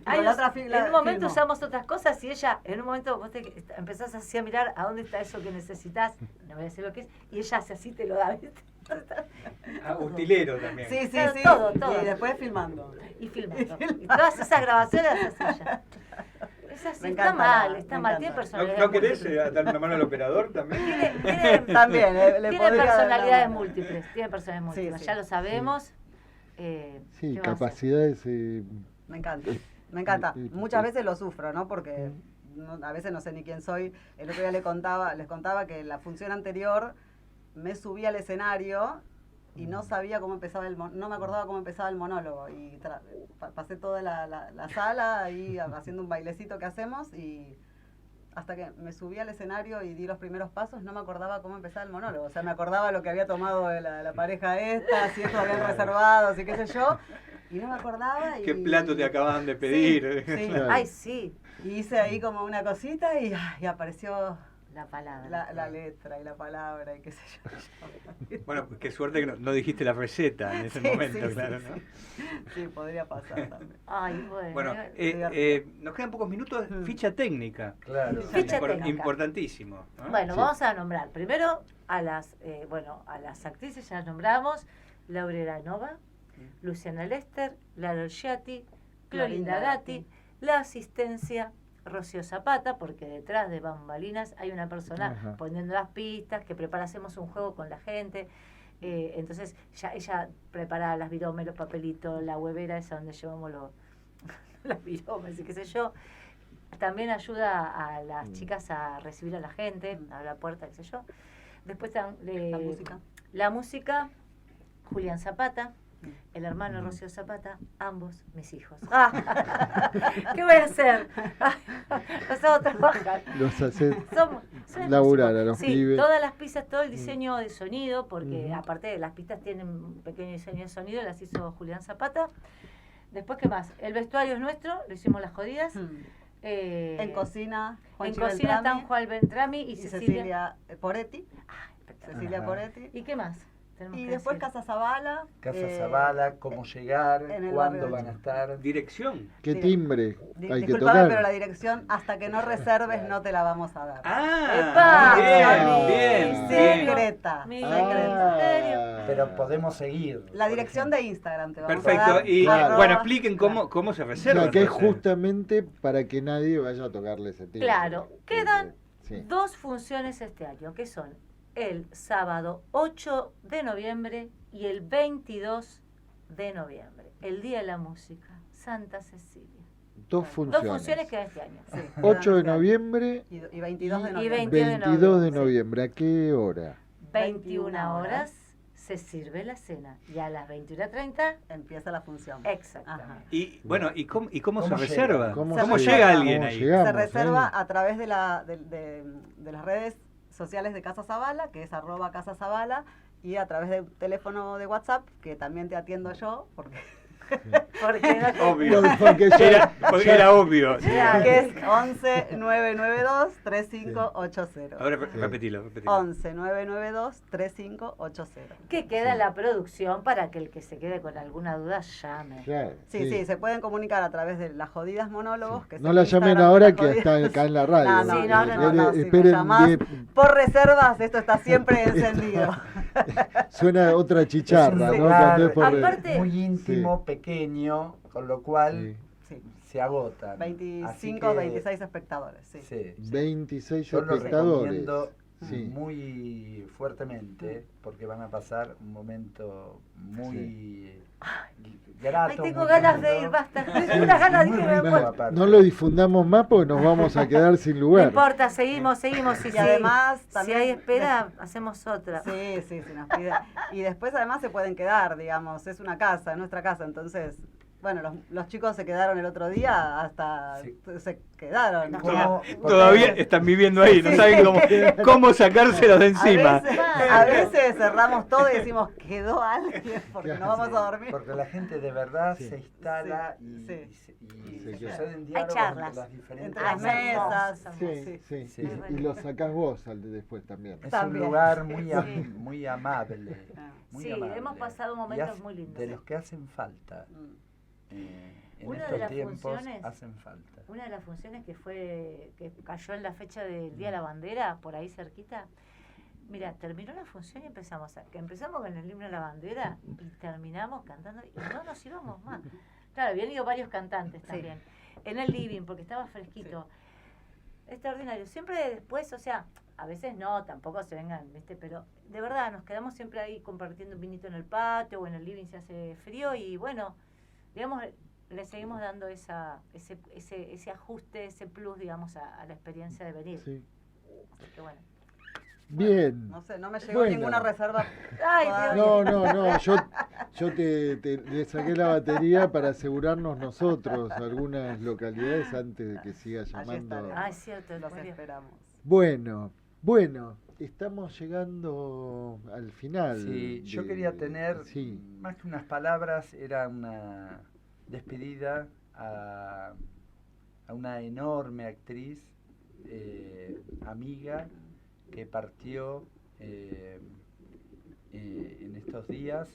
En un momento usamos otras cosas y ella, en un momento vos empezás así a mirar a dónde está eso que necesitas, no voy a decir lo que es, y ella hace así, te lo da, ¿viste? Utilero también. Sí, sí, Claro, sí. todo. Y después filmando. Y filmando. Y todas esas grabaciones las hace ella. Es así, Me está encanta, mal, me está mal. Tiene encanta. personalidades ¿No querés múltiples. darle una mano al operador también? También, le Tiene podría dar personalidades una- múltiples. Tiene personalidades Sí, múltiples. sí. Ya lo sabemos. Sí, ¿qué va a hacer? capacidades. Me encanta, me encanta. y- Muchas veces lo sufro, ¿no? Porque a veces no sé ni quién soy. El otro día les contaba que la función anterior me subí al escenario y no sabía cómo empezaba no me acordaba cómo empezaba el monólogo. Y pasé toda la sala ahí haciendo un bailecito que hacemos y hasta que me subí al escenario y di los primeros pasos, no me acordaba cómo empezaba el monólogo. O sea, me acordaba lo que había tomado de la pareja esta, si esto habían reservado, si qué sé yo. Y no me acordaba. ¿Qué plato te acababan de pedir? Sí, sí. Claro. Ay, sí. Y hice ahí como una cosita y apareció La palabra. la letra y la palabra y qué sé yo. Bueno, qué suerte que no dijiste la receta en ese Sí, momento, sí, claro, sí, ¿no? sí. Sí, podría pasar también. Ay, bueno. Bueno, divertido. nos quedan pocos minutos. Mm. Ficha técnica. Claro. Ficha técnica. Importantísimo, ¿no? Bueno, Sí. vamos a nombrar primero a las actrices, ya las nombramos: Laura Nova, Luciana Lester, Lara Olgiati, Clorinda Clorinda Gatti, la asistencia Rocío Zapata, porque detrás de bambalinas hay una persona Ajá. poniendo las pistas, que hacemos un juego con la gente. Entonces ella prepara las viromes, los papelitos, la huevera esa donde llevamos las viromes y qué sé yo. También ayuda a las chicas a recibir a la gente, a la puerta, qué sé yo. Después la música, Julián Zapata, el hermano Rocío Zapata, ambos mis hijos. ¿Qué voy a hacer? Los hago trabajar. Los haces Son laburar músicos. a los Sí, pibes. todas las pistas, todo el diseño de sonido, porque Ujú. aparte de las pistas tienen un pequeño diseño de sonido, las hizo Julián Zapata. Después, ¿qué más? El vestuario es nuestro, lo hicimos las jodidas. En cocina, En Juanchi cocina Beltrami están Juan Beltrami y y Cecilia. Cecilia Poretti. Ah, espectacular. Cecilia Ajá. Poretti. ¿Y qué más? Tenemos Y que después decir? Casa Zabala. Casa Zabala, cómo llegar, en el cuándo barrio van a estar. Dirección. ¿Qué Sí. timbre hay que Disculpame, tocar? pero la dirección, hasta que no reserves, no te la vamos a dar. Ah, ¡Epa! bien, Sí. bien. Secreta. Mi secreta. Pero podemos seguir. La por dirección ejemplo. de Instagram te vamos a Perfecto. dar. Y Claro. bueno, expliquen cómo se reserva. Ya, que es entonces. justamente para que nadie vaya a tocarle ese timbre. Claro, quedan Sí. 2 funciones este año, que son el sábado 8 de noviembre y el 22 de noviembre, el Día de la Música, Santa Cecilia. Dos 2 funciones. funciones quedan este año. Sí, 8 de quedan noviembre y 22 de y noviembre. 22 de sí. noviembre. ¿A qué hora? 21 horas se sirve la cena y a las 21:30, Empieza la función. exactamente. Ajá. Y bueno, ¿y cómo se ¿Cómo llega? reserva? ¿Cómo ¿Cómo se llega reserva? alguien ¿Cómo ahí? llegamos, Se reserva eh? a través de las redes sociales de Casa Zabala, que es @Casa Zabala, y a través de un teléfono de WhatsApp, que también te atiendo yo, porque Porque no te- Obvio. Porque ya- Porque era obvio. Claro. que es 11 992 3580. Ahora repetilo. 11 992 3580. que queda la producción para que el que se quede con alguna duda llame. Claro, Sí, se pueden comunicar a través de las jodidas monólogos. Que es No el la llamen Instagram de ahora Las que Jodidas. está acá en la radio. No, no, Sí, no, no, no, sí, me esperen llamás 10. por reservas, esto está siempre encendido. Suena otra Es un chicharra, ¿no? lugar Cuando es por- Aparte- muy íntimo, Sí. pequeño, con lo cual Sí, se agotan. Así 25, que, 26 espectadores. Sí. Sí. 26 Yo lo espectadores. recomiendo Sí. muy fuertemente porque van a pasar un momento muy grato. Ay, tengo muy ganas de lindo. ir, basta. Tengo unas ganas de Muy que me rico, muero. aparte. No lo difundamos más porque nos vamos a quedar sin No lugar. importa, seguimos. Y Y además si también hay espera, hacemos otra. Sí, sí, nos piden. Y después además se pueden quedar, digamos, es una casa, es nuestra casa, entonces, bueno, los chicos se quedaron el otro día, hasta Sí. se quedaron. ¿Cómo? Todavía están viviendo ahí, no saben cómo sacárselos de encima. A veces cerramos todo y decimos, quedó alguien porque no vamos a dormir. Porque la gente de verdad Sí. se instala Sí, y sí. se queda. suceden diálogos charlas entre las diferentes Entre las hermosas. mesas. Sí, sí. Sí. Y lo sacás vos después también. Es También. un lugar muy, Sí. muy amable. Muy Sí, amable. hemos pasado Y momentos hace- muy lindos. De los que hacen falta. Mm. En Una de estos las tiempos funciones- hacen falta. Una de las funciones que cayó en la fecha del Día de la Bandera, por ahí cerquita, Mira, terminó la función y empezamos con el himno de la bandera y terminamos cantando y no nos íbamos más. Claro, habían ido varios cantantes también. En el living, porque estaba fresquito. Sí. Extraordinario. Siempre después, o sea, a veces no, tampoco se vengan, ¿viste? Pero de verdad, nos quedamos siempre ahí compartiendo un vinito en el patio o en el living si hace frío y bueno, digamos, le seguimos dando ese ajuste, ese plus, digamos, a la experiencia de venir. Sí. Así que bueno. Bien. No sé, no me llegó ninguna reserva. Ay, no, yo le saqué la batería para asegurarnos nosotros algunas localidades antes de que siga llamando. Ah, es cierto, los esperamos. Bueno, estamos llegando al final. Sí, yo quería tener, más que unas palabras, era una despedida a una enorme actriz, amiga, que partió en estos días,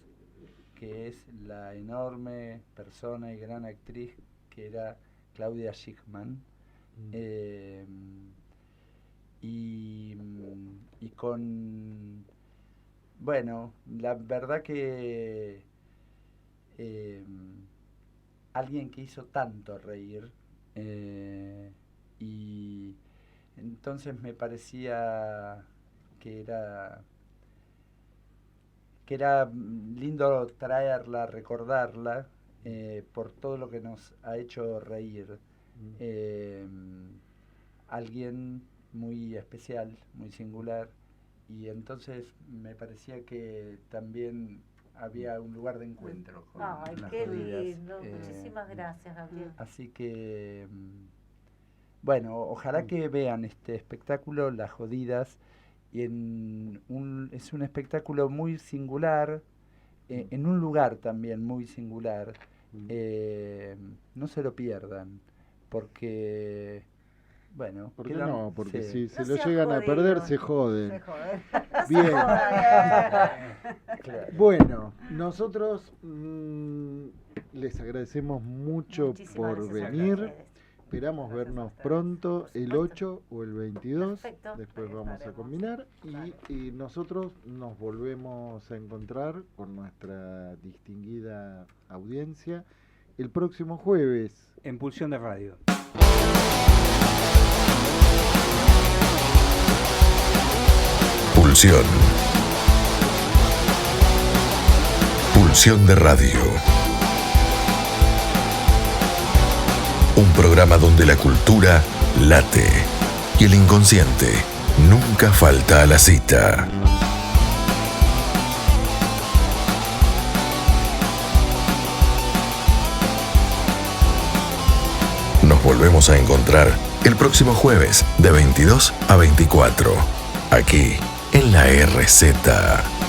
que es la enorme persona y gran actriz que era Claudia Schiffer. Y con, bueno, la verdad que alguien que hizo tanto reír, y entonces me parecía que era lindo traerla, recordarla, por todo lo que nos ha hecho reír. Alguien muy especial, muy singular, y entonces me parecía que también había un lugar de encuentro con Ay, las qué jodidas. lindo. Muchísimas gracias, Gabriel. Así que, bueno, ojalá que vean este espectáculo, Las Jodidas, y es un espectáculo muy singular, en un lugar también muy singular. No se lo pierdan, porque... Bueno, ¿por qué no? Porque si se No lo sea llegan a jodido. perder, se joden. Se joden. Bien. Claro. Bueno, nosotros les agradecemos mucho Muchísimas por gracias a venir. ustedes. Esperamos Gracias a vernos ustedes. pronto, Por el supuesto. 8 o el 22. Perfecto. Después Ahí vamos a estaremos. combinar Claro. y nosotros nos volvemos a encontrar con nuestra distinguida audiencia el próximo jueves. En Pulsión de Radio. Pulsión. Pulsión de Radio. Un programa donde la cultura late y el inconsciente nunca falta a la cita. Nos volvemos a encontrar el próximo jueves de 22 a 24, aquí en la RZ.